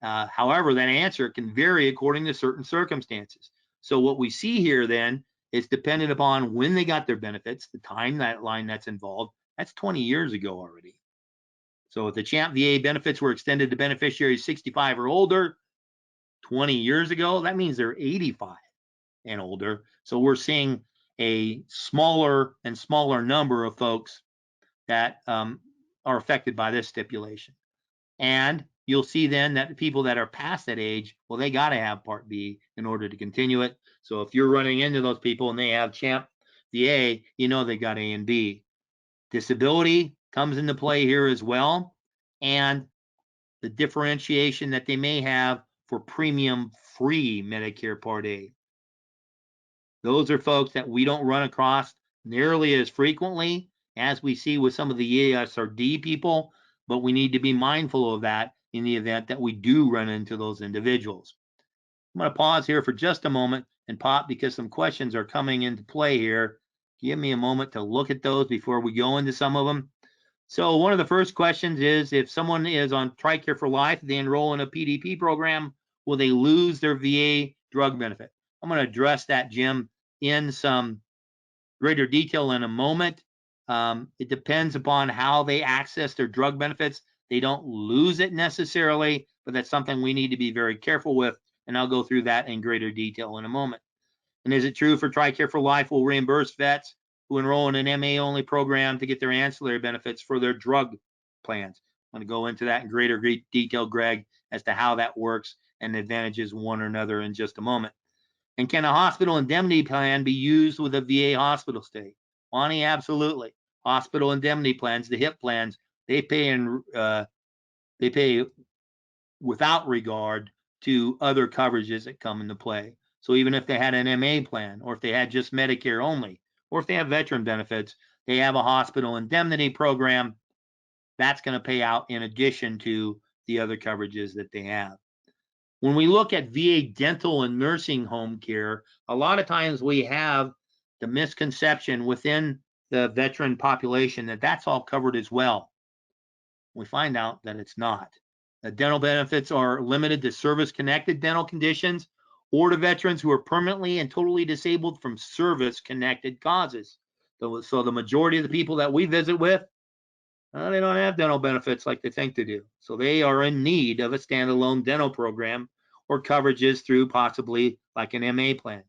However, that answer can vary according to certain circumstances. So what we see here then is dependent upon when they got their benefits, the timeline that's involved. That's 20 years ago already. So if the CHAMP VA benefits were extended to beneficiaries 65 or older 20 years ago, that means they're 85 and older. So we're seeing a smaller and smaller number of folks that are affected by this stipulation. And you'll see then that the people that are past that age, well, they got to have Part B in order to continue it. So if you're running into those people and they have CHAMP VA, you know they got A and B. Disability comes into play here as well, and the differentiation that they may have for premium-free Medicare Part A. Those are folks that we don't run across nearly as frequently as we see with some of the ESRD people, but we need to be mindful of that in the event that we do run into those individuals. I'm going to pause here for just a moment and pop because some questions are coming into play here. Give me a moment to look at those before we go into some of them. So one of the first questions is, if someone is on TriCare for Life, they enroll in a PDP program, will they lose their VA drug benefit? I'm going to address that, Jim, in some greater detail in a moment. It depends upon how they access their drug benefits. They don't lose it necessarily, but that's something we need to be very careful with, and I'll go through that in greater detail in a moment. And is it true for TriCare for Life will reimburse vets who enroll in an MA-only program to get their ancillary benefits for their drug plans? I'm going to go into that in greater detail, Greg, as to how that works and the advantages one or another in just a moment. And can a hospital indemnity plan be used with a VA hospital stay? Lonnie, absolutely. Hospital indemnity plans, the HIP plans, they pay without regard to other coverages that come into play. So even if they had an MA plan, or if they had just Medicare only, or if they have veteran benefits, they have a hospital indemnity program that's going to pay out in addition to the other coverages that they have. When we look at VA dental and nursing home care, a lot of times we have the misconception within the veteran population that that's all covered as well. We find out that it's not. The dental benefits are limited to service-connected dental conditions or to veterans who are permanently and totally disabled from service-connected causes. So the majority of the people that we visit with, they don't have dental benefits like they think they do. So they are in need of a standalone dental program or coverages through possibly like an MA plan.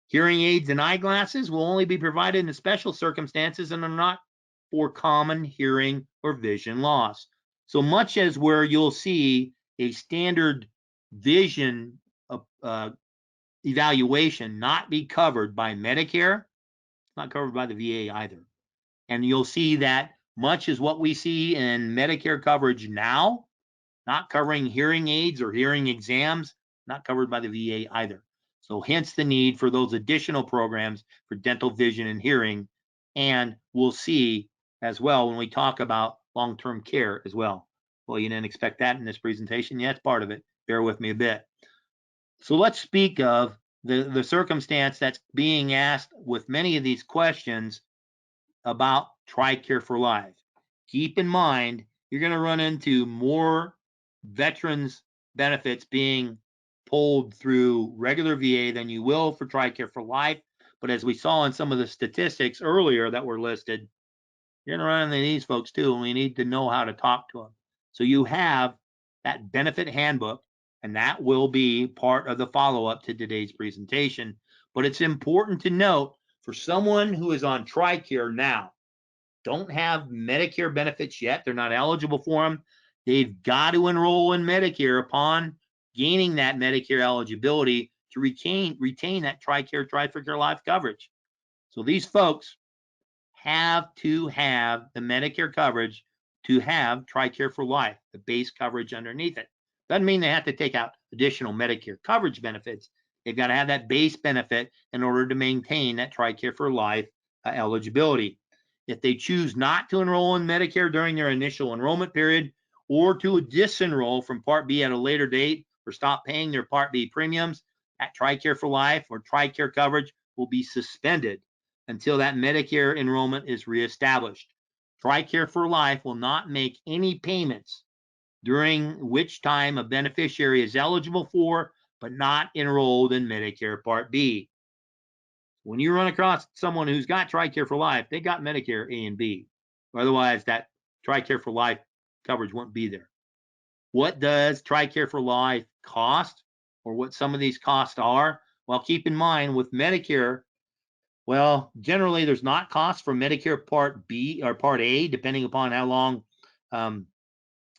Hearing aids and eyeglasses will only be provided in special circumstances and are not for common hearing or vision loss. So much as where you'll see a standard vision evaluation not be covered by Medicare, it's not covered by the VA either. And you'll see that much as what we see in Medicare coverage now, not covering hearing aids or hearing exams, not covered by the VA either. So hence the need for those additional programs for dental, vision, and hearing. And we'll see as well when we talk about long-term care as well. Well, you didn't expect that in this presentation. Yeah, it's part of it. Bear with me a bit. So let's speak of the circumstance that's being asked with many of these questions about TRICARE for Life. Keep in mind, you're going to run into more veterans benefits being pulled through regular VA than you will for TRICARE for Life. But as we saw in some of the statistics earlier that were listed, you're going to run into these folks too, and we need to know how to talk to them. So you have that benefit handbook, and that will be part of the follow-up to today's presentation. But it's important to note for someone who is on TRICARE now, don't have Medicare benefits yet, they're not eligible for them, they've got to enroll in Medicare upon gaining that Medicare eligibility to retain that TRICARE Life coverage. So these folks have to have the Medicare coverage to have TRICARE for Life, the base coverage underneath it. Doesn't mean they have to take out additional Medicare coverage benefits. They've got to have that base benefit in order to maintain that TRICARE for Life eligibility. If they choose not to enroll in Medicare during their initial enrollment period, or to disenroll from Part B at a later date, or stop paying their Part B premiums, that TRICARE for Life or TRICARE coverage will be suspended until that Medicare enrollment is reestablished. TRICARE for Life will not make any payments during which time a beneficiary is eligible for but not enrolled in Medicare Part B. When you run across someone who's got TRICARE for Life, they got Medicare A and B. Otherwise, that TRICARE for Life coverage won't be there. What does TRICARE for Life cost, or what some of these costs are? Well, keep in mind with Medicare, well, generally there's not costs for Medicare Part B or Part A, depending upon how long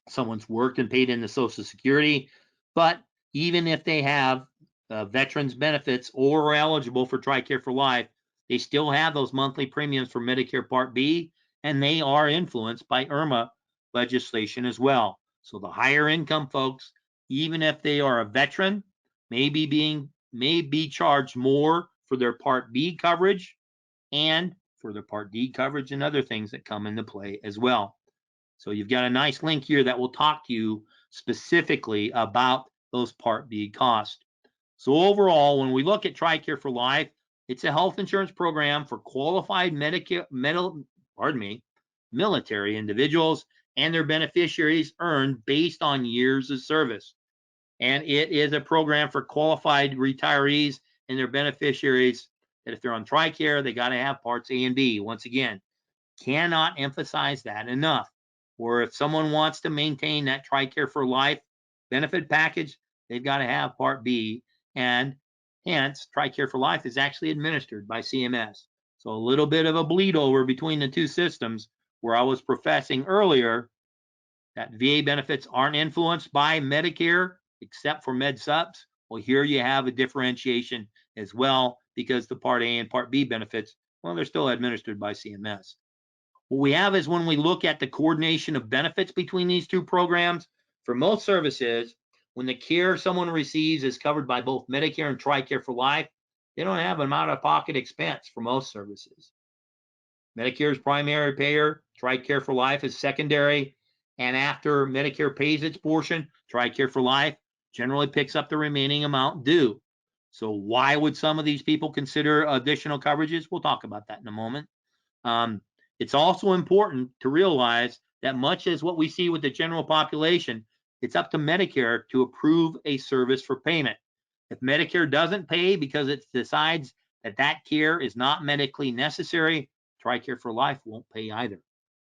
someone's worked and paid into Social Security. But even if they have veterans benefits or are eligible for TRICARE for Life, they still have those monthly premiums for Medicare Part B, and they are influenced by IRMA legislation as well. So the higher income folks, even if they are a veteran, may be charged more for their Part B coverage and for their Part D coverage and other things that come into play as well. So you've got a nice link here that will talk to you specifically about those Part B costs. So overall, when we look at TRICARE for Life, it's a health insurance program for qualified military individuals and their beneficiaries earned based on years of service. And it is a program for qualified retirees and their beneficiaries that if they're on TRICARE, they got to have Parts A and B. Once again, cannot emphasize that enough. Or if someone wants to maintain that TRICARE for Life benefit package, they've got to have Part B. And hence, TRICARE for Life is actually administered by CMS. So a little bit of a bleed over between the two systems, where I was professing earlier that VA benefits aren't influenced by Medicare except for Med Subs. Well, here you have a differentiation as well, because the Part A and Part B benefits, well, they're still administered by CMS. What we have is when we look at the coordination of benefits between these two programs, for most services, when the care someone receives is covered by both Medicare and TRICARE for Life, they don't have an out-of-pocket expense for most services. Medicare is primary payer, TRICARE for Life is secondary, and after Medicare pays its portion, TRICARE for Life generally picks up the remaining amount due. So why would some of these people consider additional coverages? We'll talk about that in a moment. It's also important to realize that much as what we see with the general population, it's up to Medicare to approve a service for payment. If Medicare doesn't pay because it decides that that care is not medically necessary, TRICARE for Life won't pay either.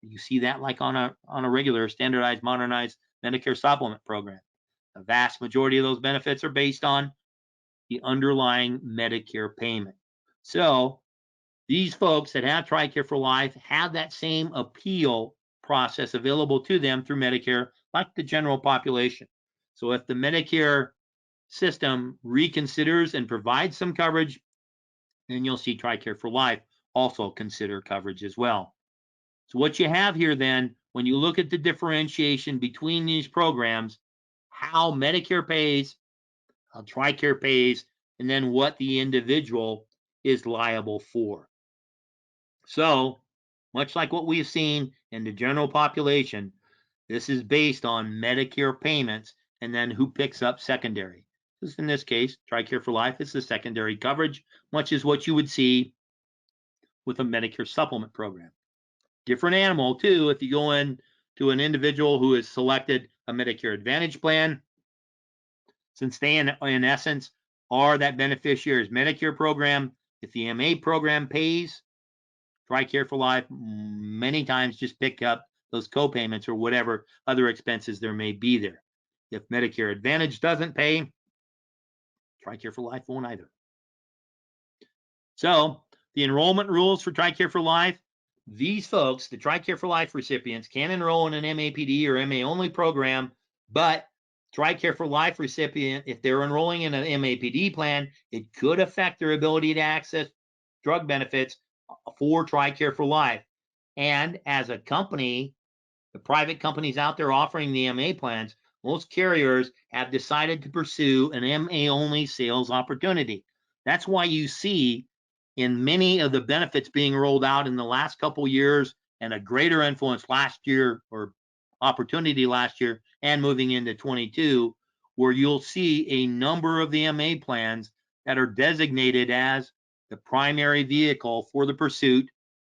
You see that like on a regular standardized modernized Medicare supplement program. The vast majority of those benefits are based on the underlying Medicare payment. So these folks that have TRICARE for Life have that same appeal process available to them through Medicare like the general population. So if the Medicare system reconsiders and provides some coverage, then you'll see TRICARE for Life also consider coverage as well. So what you have here then, when you look at the differentiation between these programs, how Medicare pays, how TRICARE pays, and then what the individual is liable for. So, much like what we've seen in the general population, this is based on Medicare payments and then who picks up secondary. because in this case, TRICARE for Life is the secondary coverage, much as what you would see with a Medicare supplement program. Different animal, too, if you go in to an individual who has selected a Medicare Advantage plan, since they, in essence, are that beneficiary's Medicare program. If the MA program pays, TRICARE for Life many times just pick up those co-payments or whatever other expenses there may be there. If Medicare Advantage doesn't pay, TRICARE for Life won't either. So the enrollment rules for TRICARE for Life, these folks, the TRICARE for Life recipients, can enroll in an MAPD or MA only program, but TRICARE for Life recipient, if they're enrolling in an MAPD plan, it could affect their ability to access drug benefits for TRICARE for Life. And as a company, the private companies out there offering the MA plans, most carriers have decided to pursue an MA only sales opportunity. That's why you see in many of the benefits being rolled out in the last couple years and a greater influence last year or opportunity last year and moving into 22, where you'll see a number of the MA plans that are designated as the primary vehicle for the pursuit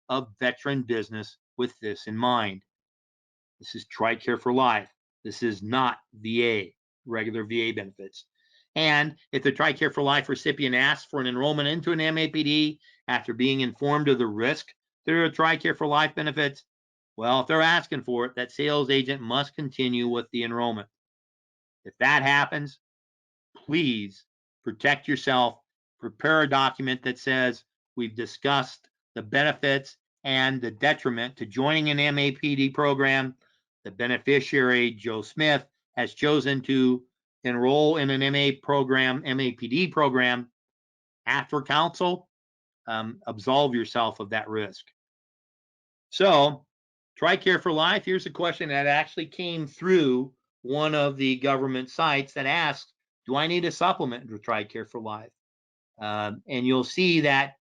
of veteran business with this in mind. This is TRICARE for Life. This is not VA, regular VA benefits. And if the TRICARE for Life recipient asks for an enrollment into an MAPD after being informed of the risk to their TRICARE for Life benefits, well, if they're asking for it, that sales agent must continue with the enrollment. If that happens, please protect yourself. Prepare a document that says we've discussed the benefits and the detriment to joining an MAPD program. The beneficiary, Joe Smith, has chosen to enroll in an MAPD program. After counsel, absolve yourself of that risk. So, TRICARE for Life, here's a question that actually came through one of the government sites that asks, do I need a supplement to TRICARE for Life? And you'll see that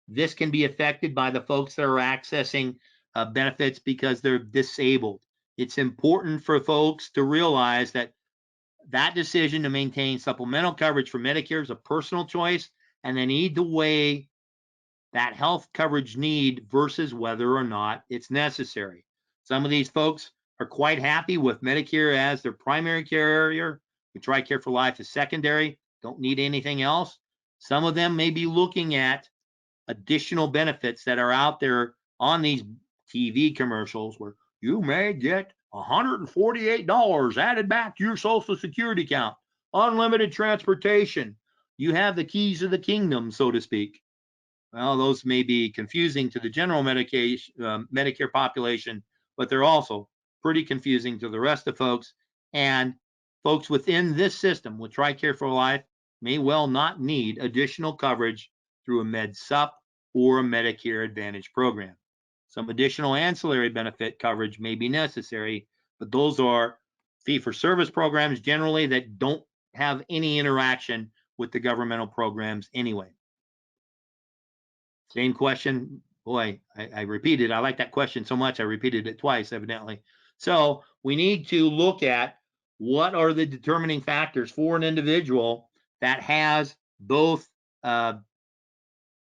this can be affected by the folks that are accessing benefits because they're disabled. It's important for folks to realize that that decision to maintain supplemental coverage for Medicare is a personal choice, and they need to weigh that health coverage need versus whether or not it's necessary. Some of these folks are quite happy with Medicare as their primary carrier. We TRICARE for Life is secondary, don't need anything else. Some of them may be looking at additional benefits that are out there on these TV commercials where you may get $148 added back to your Social Security account, unlimited transportation. You have the keys to the kingdom, so to speak. Well, those may be confusing to the general Medicare population, but they're also pretty confusing to the rest of folks. And folks within this system with TRICARE for Life may well not need additional coverage through a MedSup or a Medicare Advantage program. Some additional ancillary benefit coverage may be necessary, but those are fee-for-service programs generally that don't have any interaction with the governmental programs anyway. Same question. Boy, I repeated. I like that question so much, I repeated it twice, evidently. So we need to look at what are the determining factors for an individual that has both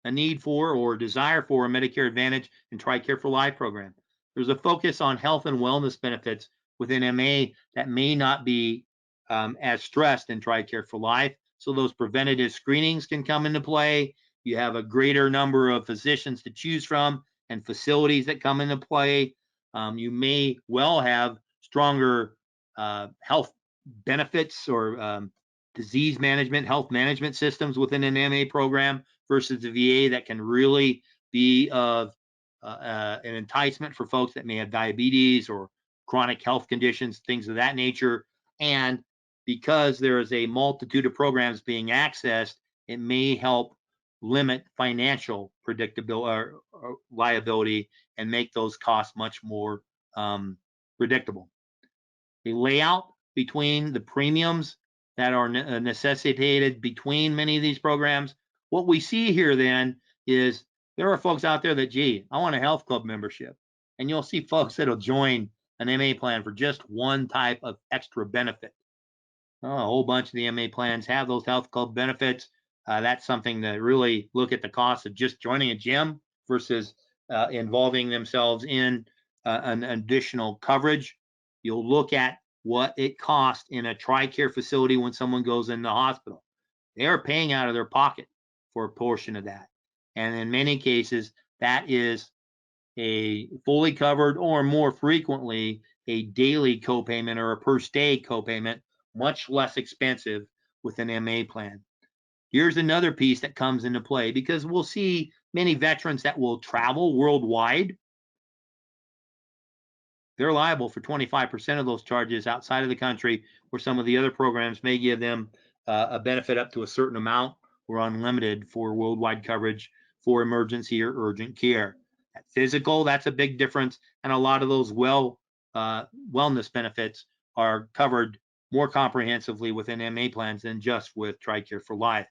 a need for or desire for a Medicare Advantage and TRICARE for Life program. There's a focus on health and wellness benefits within MA that may not be as stressed in TRICARE for Life. So those preventative screenings can come into play. You have a greater number of physicians to choose from and facilities that come into play. You may well have stronger health benefits or disease management, health management systems within an MA program versus the VA that can really be of an enticement for folks that may have diabetes or chronic health conditions, things of that nature. And because there is a multitude of programs being accessed, it may help limit financial predictability or liability and make those costs much more predictable. The layout between the premiums that are necessitated between many of these programs. What we see here then is there are folks out there that, gee, I want a health club membership. And you'll see folks that'll join an MA plan for just one type of extra benefit. A whole bunch of the MA plans have those health club benefits. That's something to really look at the cost of just joining a gym versus involving themselves in an additional coverage. You'll look at what it costs in a TriCare facility when someone goes in the hospital. They are paying out of their pocket for a portion of that. And in many cases, that is a fully covered or more frequently a daily copayment or a per stay copayment, much less expensive with an MA plan. Here's another piece that comes into play because we'll see many veterans that will travel worldwide. They're liable for 25% of those charges outside of the country, where some of the other programs may give them a benefit up to a certain amount or unlimited for worldwide coverage for emergency or urgent care. At physical, that's a big difference, and a lot of those wellness benefits are covered more comprehensively within MA plans than just with TRICARE for Life.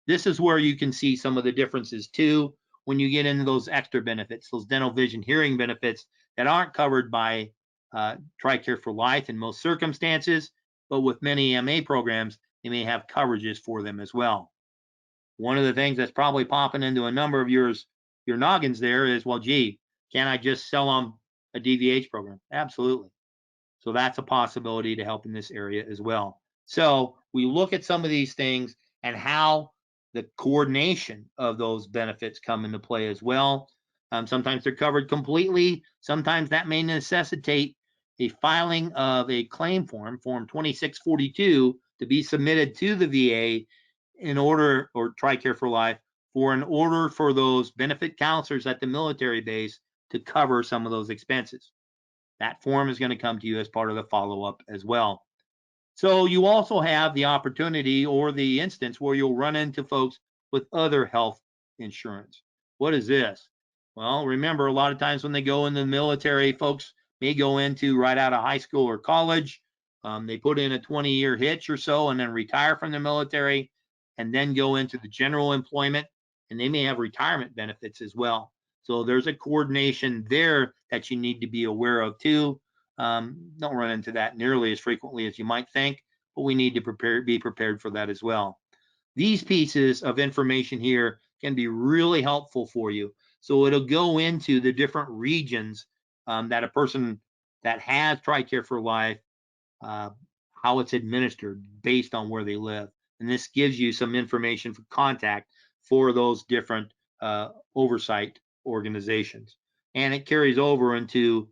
This is where you can see some of the differences too when you get into those extra benefits, those dental, vision, hearing benefits that aren't covered by TRICARE for Life in most circumstances, but with many MA programs, they may have coverages for them as well. One of the things that's probably popping into a number of your noggins there is, well, gee, can I just sell them a DVH program? Absolutely. So that's a possibility to help in this area as well. So we look at some of these things and how the coordination of those benefits come into play as well. Sometimes they're covered completely. Sometimes that may necessitate a filing of a claim form, Form 2642, to be submitted to the VA in order, or TRICARE for Life, for an order for those benefit counselors at the military base to cover some of those expenses. That form is going to come to you as part of the follow-up as well. So you also have the opportunity or the instance where you'll run into folks with other health insurance. What is this? Well, remember, a lot of times when they go into the military, folks may go into right out of high school or college. They put in a 20-year hitch or so and then retire from the military and then go into the general employment, and they may have retirement benefits as well. So there's a coordination there that you need to be aware of too. Don't run into that nearly as frequently as you might think, but we need to be prepared for that as well. These pieces of information here can be really helpful for you. So it'll go into the different regions that a person that has TRICARE for Life, uh, how it's administered based on where they live. And this gives you some information for contact for those different oversight organizations. And it carries over into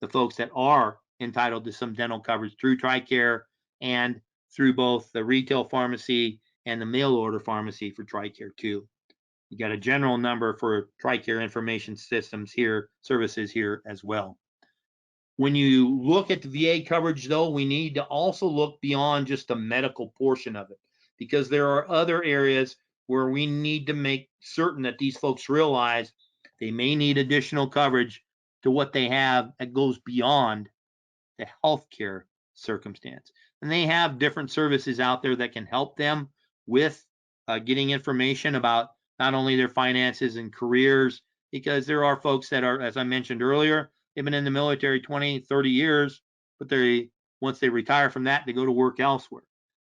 the folks that are entitled to some dental coverage through TRICARE and through both the retail pharmacy and the mail order pharmacy for TRICARE too. You got a general number for TRICARE information systems here, services here as well. When you look at the VA coverage, though, we need to also look beyond just the medical portion of it, because there are other areas where we need to make certain that these folks realize they may need additional coverage to what they have that goes beyond the healthcare circumstance. And they have different services out there that can help them with getting information about not only their finances and careers, because there are folks that are, as I mentioned earlier, they've been in the military 20, 30 years, but once they retire from that, they go to work elsewhere.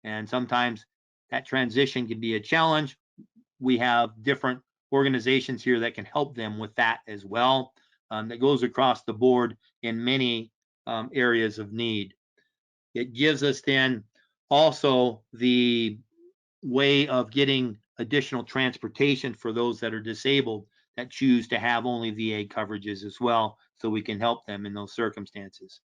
And sometimes that transition can be a challenge. We have different organizations here that can help them with that as well. That goes across the board in many areas of need. It gives us then also the way of getting additional transportation for those that are disabled that choose to have only VA coverages as well, so we can help them in those circumstances.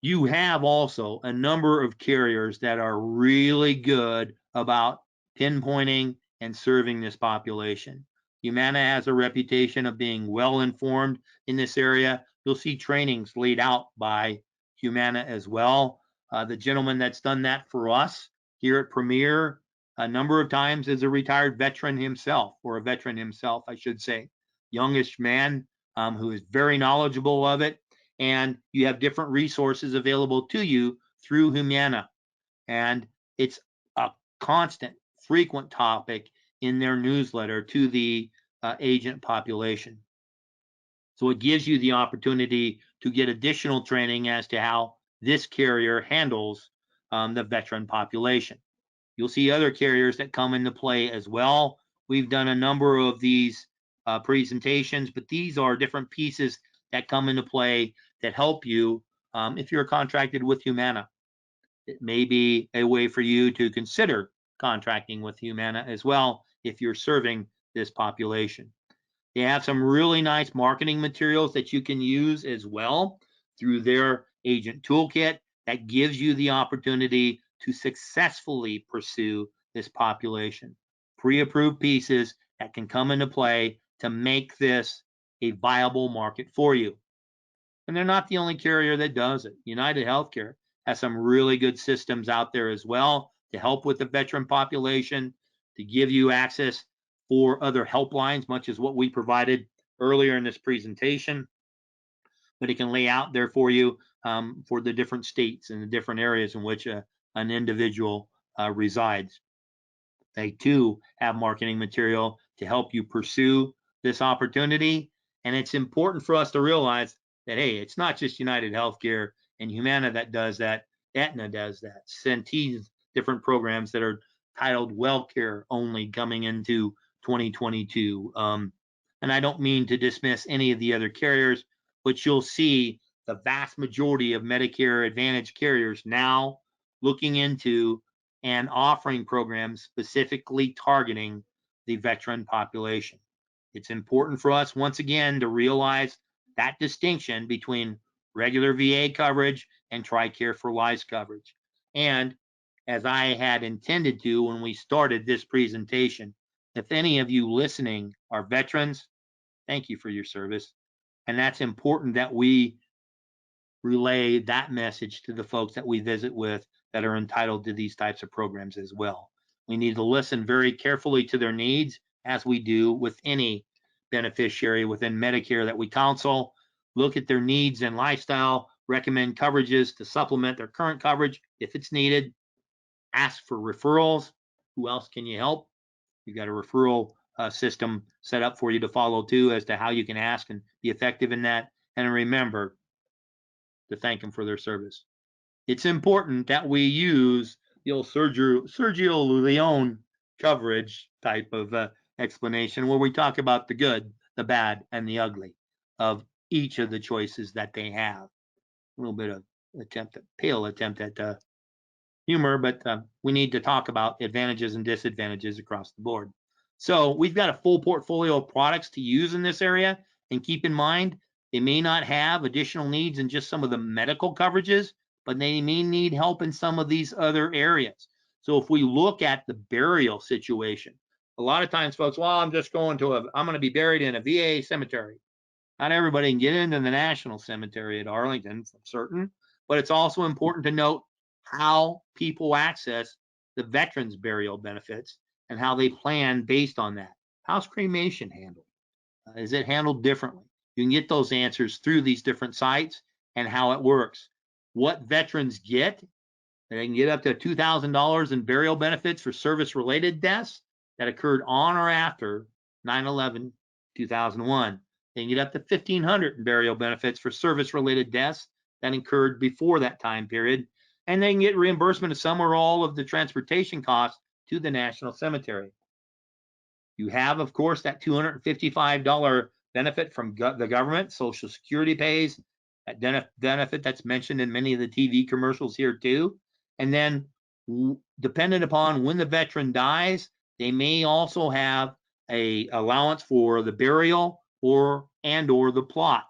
You have also a number of carriers that are really good about pinpointing and serving this population. Humana has a reputation of being well informed in this area. You'll see trainings laid out by Humana as well. The gentleman that's done that for us here at Premier a number of times is a retired veteran himself, or a veteran himself, I should say. Youngish man who is very knowledgeable of it, and you have different resources available to you through Humana. And it's a constant, frequent topic in their newsletter to the agent population. So it gives you the opportunity to get additional training as to how this carrier handles the veteran population. You'll see other carriers that come into play as well. We've done a number of these presentations, but these are different pieces that come into play that help you if you're contracted with Humana. It may be a way for you to consider contracting with Humana as well if you're serving this population. They have some really nice marketing materials that you can use as well through their agent toolkit that gives you the opportunity to successfully pursue this population. Pre-approved pieces that can come into play to make this a viable market for you. And they're not the only carrier that does it. United Healthcare has some really good systems out there as well to help with the veteran population, to give you access for other helplines, much as what we provided earlier in this presentation. But it can lay out there for you for the different states and the different areas in which an individual resides. They too have marketing material to help you pursue this opportunity. And it's important for us to realize that, hey, it's not just United Healthcare and Humana that does that. Aetna does that. Centene's different programs that are titled WellCare only coming into 2022. And I don't mean to dismiss any of the other carriers, but you'll see the vast majority of Medicare Advantage carriers now looking into and offering programs specifically targeting the veteran population. It's important for us, once again, to realize that distinction between regular VA coverage and TriCare for Life coverage. And as I had intended to when we started this presentation, if any of you listening are veterans, thank you for your service. And that's important that we relay that message to the folks that we visit with that are entitled to these types of programs as well. We need to listen very carefully to their needs, as we do with any beneficiary within Medicare that we counsel. Look at their needs and lifestyle, recommend coverages to supplement their current coverage if it's needed. Ask for referrals. Who else can you help? You've got a referral system set up for you to follow too as to how you can ask and be effective in that. And remember to thank them for their service. It's important that we use the old Sergio Leone coverage type of explanation where we talk about the good, the bad, and the ugly of each of the choices that they have. A little bit of pale attempt at humor, but we need to talk about advantages and disadvantages across the board. So we've got a full portfolio of products to use in this area, and keep in mind, they may not have additional needs in just some of the medical coverages, but they may need help in some of these other areas. So if we look at the burial situation, a lot of times folks, well, I'm going to be buried in a VA cemetery. Not everybody can get into the National Cemetery at Arlington for certain, but it's also important to note how people access the veterans burial benefits and how they plan based on that. How's cremation handled? Is it handled differently? You can get those answers through these different sites and how it works. What veterans get, they can get up to $2,000 in burial benefits for service-related deaths that occurred on or after 9/11/2001. They can get up to $1,500 in burial benefits for service-related deaths that occurred before that time period. And they can get reimbursement of some or all of the transportation costs to the National Cemetery. You have, of course, that $255 benefit from the government. Social Security pays that benefit that's mentioned in many of the TV commercials here too. And then dependent upon when the veteran dies, they may also have a allowance for the burial or the plot.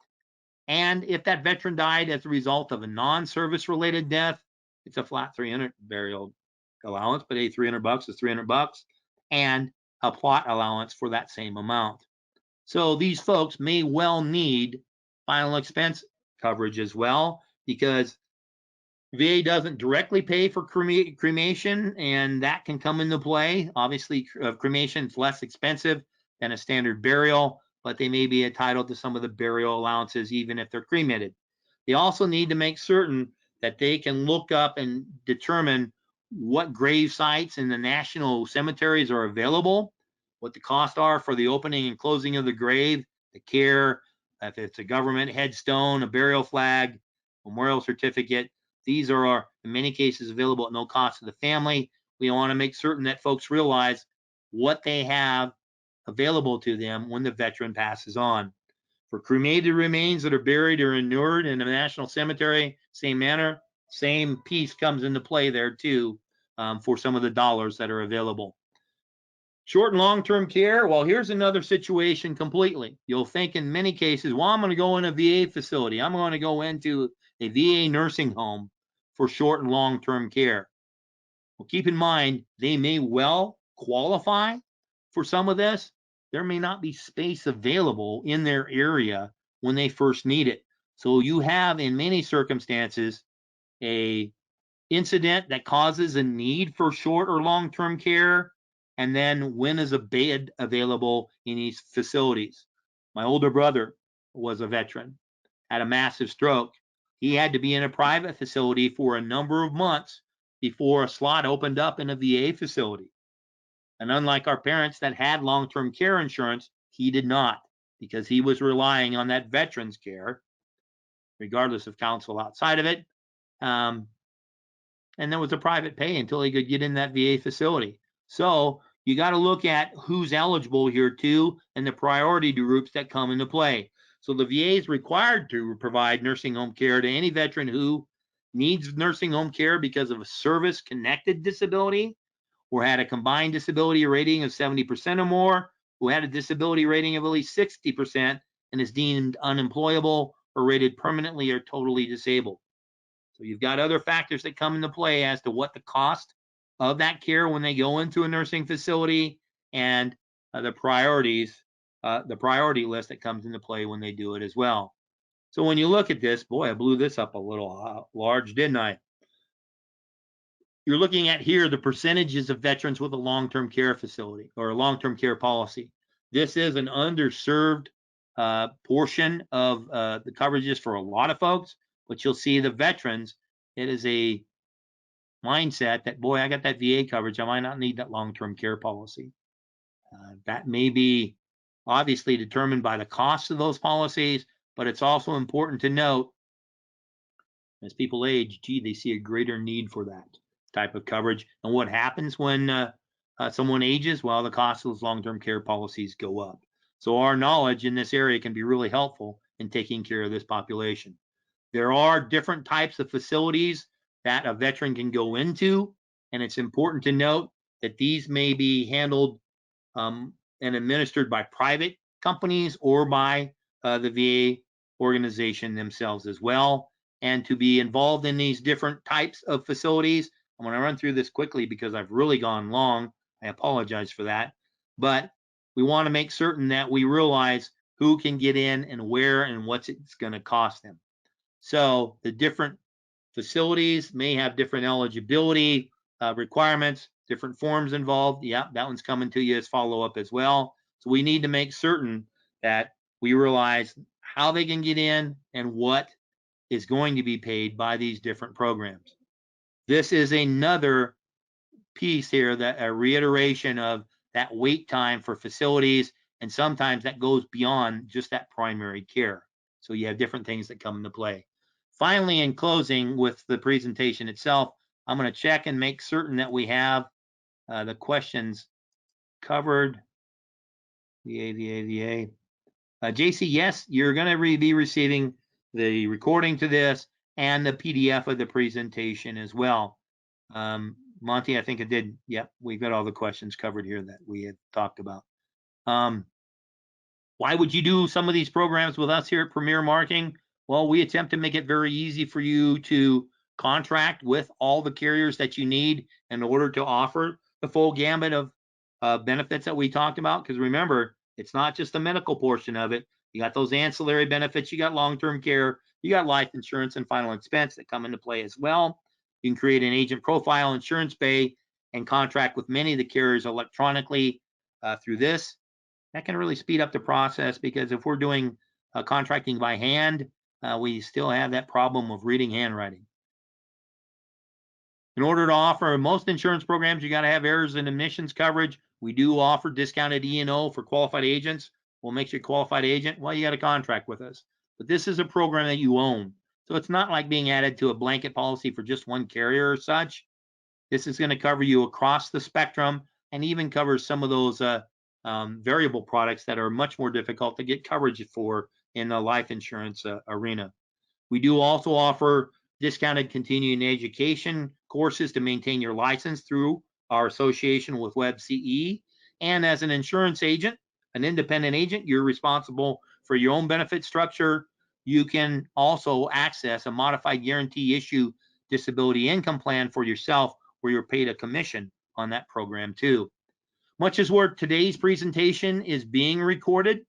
And if that veteran died as a result of a non-service related death, it's a flat $300 burial allowance, but hey, $300 is $300, and a plot allowance for that same amount. So these folks may well need final expense coverage as well, because VA doesn't directly pay for cremation, and that can come into play. Obviously, cremation is less expensive than a standard burial, but they may be entitled to some of the burial allowances even if they're cremated. They also need to make certain that they can look up and determine what grave sites in the national cemeteries are available, what the costs are for the opening and closing of the grave, the care, if it's a government headstone, a burial flag, memorial certificate, these are, in many cases, available at no cost to the family. We want to make certain that folks realize what they have available to them when the veteran passes on. For cremated remains that are buried or inured in a national cemetery, same manner, same piece comes into play there too, for some of the dollars that are available. Short and long-term care, well, here's another situation completely. You'll think in many cases, well, I'm going to go in a VA facility. I'm going to go into a VA nursing home for short and long-term care. Well, keep in mind, they may well qualify for some of this. There may not be space available in their area when they first need it. So you have, in many circumstances, a incident that causes a need for short or long-term care, and then when is a bed available in these facilities? My older brother was a veteran, had a massive stroke. He had to be in a private facility for a number of months before a slot opened up in a VA facility. And unlike our parents that had long-term care insurance, he did not, because he was relying on that veterans care, regardless of counsel outside of it. And there was a private pay until he could get in that VA facility. So you got to look at who's eligible here too, and the priority groups that come into play. So the VA is required to provide nursing home care to any veteran who needs nursing home care because of a service-connected disability, or had a combined disability rating of 70% or more, who had a disability rating of at least 60% and is deemed unemployable or rated permanently or totally disabled. So you've got other factors that come into play as to what the cost of that care when they go into a nursing facility, and the priority list that comes into play when they do it as well. So when you look at this, boy, I blew this up a little large, didn't I? You're looking at here the percentages of veterans with a long-term care facility or a long-term care policy. This is an underserved portion of the coverages for a lot of folks, but you'll see the veterans, it is a mindset that, boy, I got that VA coverage, I might not need that long-term care policy. That may be obviously determined by the cost of those policies, but it's also important to note as people age, gee, they see a greater need for that type of coverage. And what happens when someone ages? Well, the cost of those long-term care policies go up. So our knowledge in this area can be really helpful in taking care of this population. There are different types of facilities that a veteran can go into, and it's important to note that these may be handled and administered by private companies or by the VA organization themselves as well. And to be involved in these different types of facilities, I'm going to run through this quickly because I've really gone long. I apologize for that. But we want to make certain that we realize who can get in and where and what's it's going to cost them. So the different facilities may have different eligibility requirements, different forms involved. Yeah, that one's coming to you as follow-up as well. So we need to make certain that we realize how they can get in and what is going to be paid by these different programs. This is another piece here, that a reiteration of that wait time for facilities, and sometimes that goes beyond just that primary care. So you have different things that come into play. Finally, in closing with the presentation itself, I'm going to check and make certain that we have the questions covered. VA. JC, yes, you're going to be receiving the recording to this and the PDF of the presentation as well. Monty, I think it did. Yep, we've got all the questions covered here that we had talked about. Why would you do some of these programs with us here at Premier Marketing? Well, we attempt to make it very easy for you to contract with all the carriers that you need in order to offer the full gamut of benefits that we talked about. Because remember, it's not just the medical portion of it. You got those ancillary benefits, you got long-term care, you got life insurance and final expense that come into play as well. You can create an agent profile, insurance pay, and contract with many of the carriers electronically through this. That can really speed up the process, because if we're doing contracting by hand, we still have that problem of reading handwriting. In order to offer most insurance programs, you got to have errors and omissions coverage. We do offer discounted E&O for qualified agents. What makes you a qualified agent? Well, you got to contract with us. But this is a program that you own. So it's not like being added to a blanket policy for just one carrier or such. This is going to cover you across the spectrum and even covers some of those variable products that are much more difficult to get coverage for in the life insurance arena. We do also offer discounted continuing education courses to maintain your license through our association with WebCE. And as an insurance agent, an independent agent, you're responsible for your own benefit structure. You can also access a modified guarantee issue disability income plan for yourself where you're paid a commission on that program too. Much as where today's presentation is being recorded,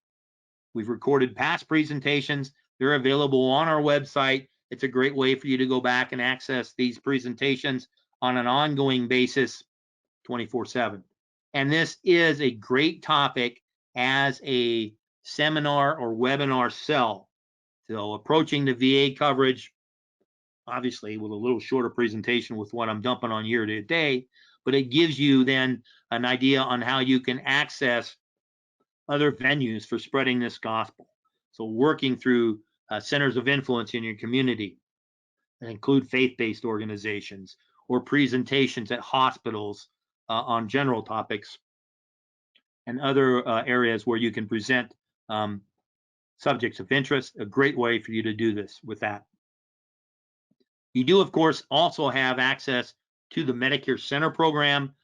we've recorded past presentations. They're available on our website. It's a great way for you to go back and access these presentations on an ongoing basis 24/7. And this is a great topic as a seminar or webinar sell. So approaching the VA coverage, obviously with a little shorter presentation with what I'm dumping on here today, but it gives you then an idea on how you can access other venues for spreading this gospel. So working through centers of influence in your community that include faith-based organizations or presentations at hospitals on general topics and other areas where you can present subjects of interest. A great way for you to do this with that. You do, of course, also have access to the Medicare Center program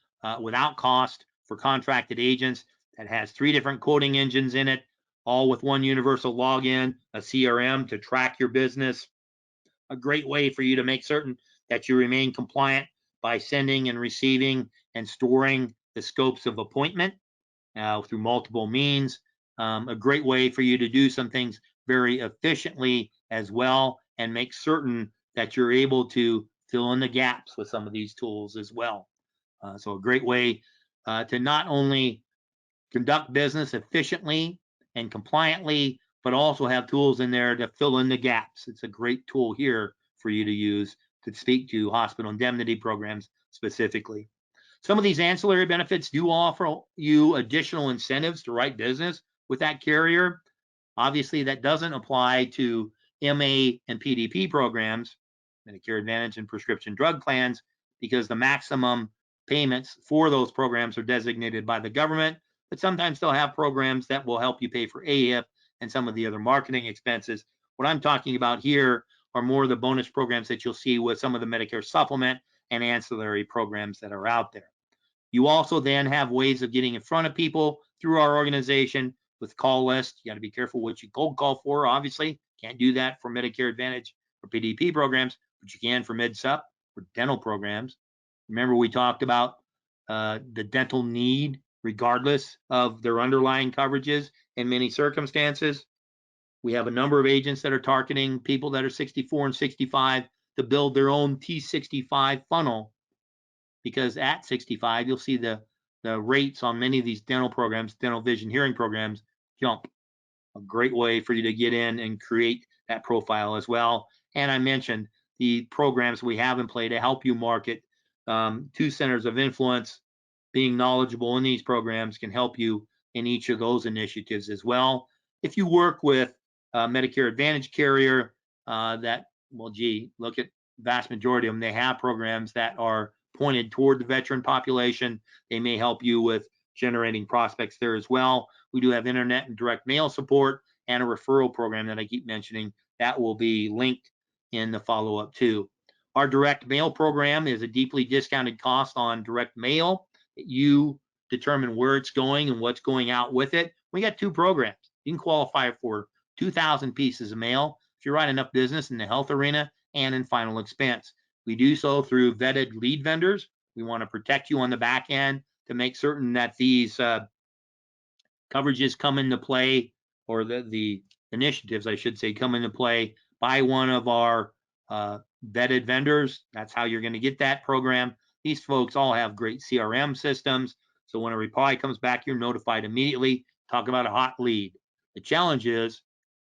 without cost for contracted agents that has 3 different quoting engines in it, all with one universal login, a CRM to track your business. A great way for you to make certain that you remain compliant by sending and receiving and storing the scopes of appointment through multiple means. A great way for you to do some things very efficiently as well and make certain that you're able to fill in the gaps with some of these tools as well. So a great way to not only conduct business efficiently and compliantly, but also have tools in there to fill in the gaps. It's a great tool here for you to use to speak to hospital indemnity programs specifically. Some of these ancillary benefits do offer you additional incentives to write business with that carrier. Obviously, that doesn't apply to MA and PDP programs, Medicare Advantage and prescription drug plans, because the maximum payments for those programs are designated by the government. But sometimes they'll have programs that will help you pay for AEP and some of the other marketing expenses. What I'm talking about here are more of the bonus programs that you'll see with some of the Medicare supplement and ancillary programs that are out there. You also then have ways of getting in front of people through our organization with call lists. You got to be careful what you cold call for, obviously. Can't do that for Medicare Advantage or PDP programs, but you can for MedSup or dental programs. Remember, we talked about the dental need, regardless of their underlying coverages in many circumstances. We have a number of agents that are targeting people that are 64 and 65 to build their own T65 funnel, because at 65, you'll see the rates on many of these dental programs, dental vision hearing programs, jump. A great way for you to get in and create that profile as well. And I mentioned the programs we have in play to help you market to centers of influence. Being knowledgeable in these programs can help you in each of those initiatives as well. If you work with a Medicare Advantage carrier well, gee, look at the vast majority of them. They have programs that are pointed toward the veteran population. They may help you with generating prospects there as well. We do have internet and direct mail support and a referral program that I keep mentioning that will be linked in the follow-up too. Our direct mail program is a deeply discounted cost on direct mail. You determine where it's going and what's going out with it. We got 2 programs. You can qualify for 2,000 pieces of mail if you write enough business in the health arena and in final expense. We do so through vetted lead vendors. We want to protect you on the back end to make certain that these coverages come into play, or the initiatives, I should say, come into play by one of our vetted vendors. That's how you're going to get that program. These folks all have great CRM systems. So when a reply comes back, you're notified immediately. Talk about a hot lead. The challenge is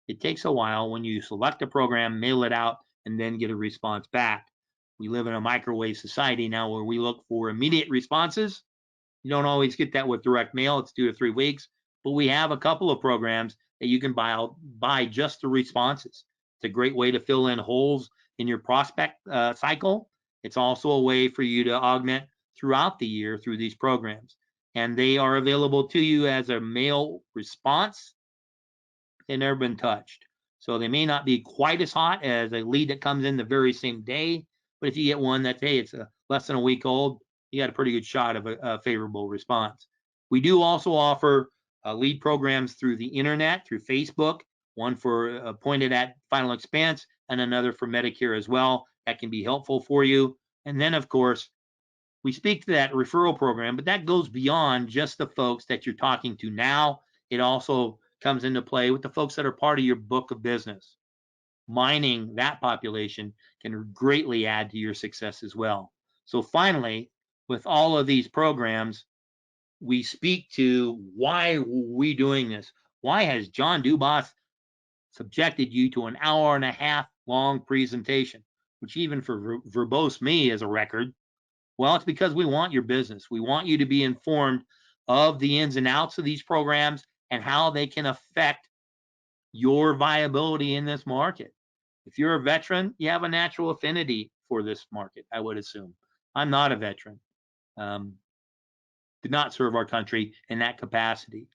it takes a while when you select a program, mail it out, and then get a response back. We live in a microwave society now where we look for immediate responses. You don't always get that with direct mail. It's 2 to 3 weeks, but we have a couple of programs that you can buy just the responses. It's a great way to fill in holes in your prospect cycle. It's also a way for you to augment throughout the year through these programs. And they are available to you as a mail response. They've never been touched. So they may not be quite as hot as a lead that comes in the very same day. But if you get one that's, hey, it's less than a week old, you got a pretty good shot of a favorable response. We do also offer lead programs through the internet, through Facebook, one for pointed at final expense and another for Medicare as well. That can be helpful for you. And then, of course, we speak to that referral program, but that goes beyond just the folks that you're talking to now. It also comes into play with the folks that are part of your book of business. Mining that population can greatly add to your success as well. So finally, with all of these programs, we speak to why are we doing this? Why has John Dubas subjected you to an hour and a half long presentation, which even for verbose me is a record? Well, it's because we want your business. We want you to be informed of the ins and outs of these programs and how they can affect your viability in this market. If you're a veteran, you have a natural affinity for this market, I would assume. I'm not a veteran. Did not serve our country in that capacity.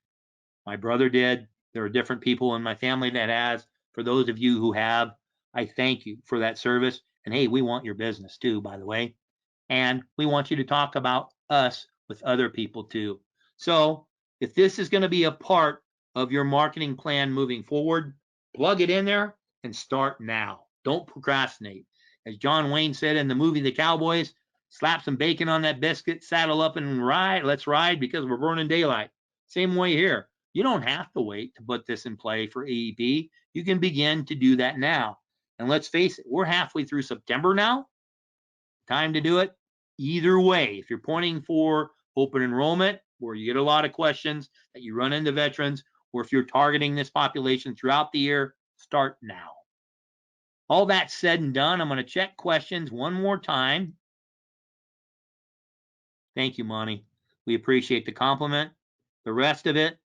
My brother did. There are different people in my family that has. For those of you who have, I thank you for that service. And hey, we want your business too, by the way. And we want you to talk about us with other people too. So if this is going to be a part of your marketing plan moving forward, plug it in there and start now. Don't procrastinate. As John Wayne said in the movie The Cowboys, slap some bacon on that biscuit, saddle up and ride. Let's ride because we're burning daylight. Same way here. You don't have to wait to put this in play for AEP. You can begin to do that now. And let's face it, we're halfway through September now. Time to do it. Either way, if you're pointing for open enrollment, where you get a lot of questions that you run into veterans, or if you're targeting this population throughout the year, start now. All that said and done, I'm going to check questions one more time. Thank you, Monty. We appreciate the compliment. The rest of it,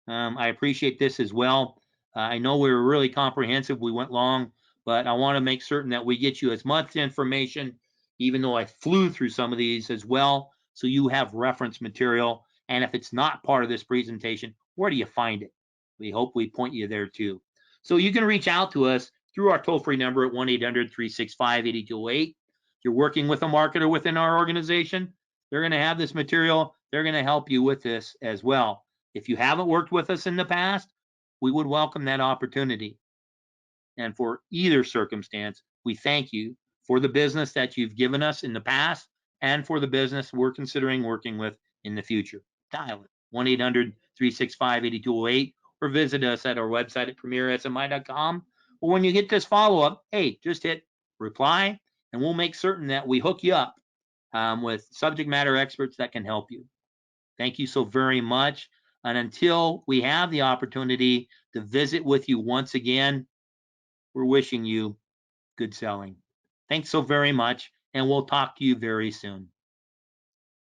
I appreciate this as well. I know we were really comprehensive. We went long, but I want to make certain that we get you as much information, even though I flew through some of these as well, so you have reference material. And if it's not part of this presentation, where do you find it? We hope we point you there too. So you can reach out to us through our toll-free number at 1-800-365-8208. You're working with a marketer within our organization. They're going to have this material. They're going to help you with this as well. If you haven't worked with us in the past, we would welcome that opportunity. And for either circumstance, we thank you for the business that you've given us in the past and for the business we're considering working with in the future. Dial it, 1-800-365-8208, or visit us at our website at premiersmi.com. Or when you get this follow-up, hey, just hit reply, and we'll make certain that we hook you up with subject matter experts that can help you. Thank you so very much. And until we have the opportunity to visit with you once again, we're wishing you good selling. Thanks so very much, and we'll talk to you very soon.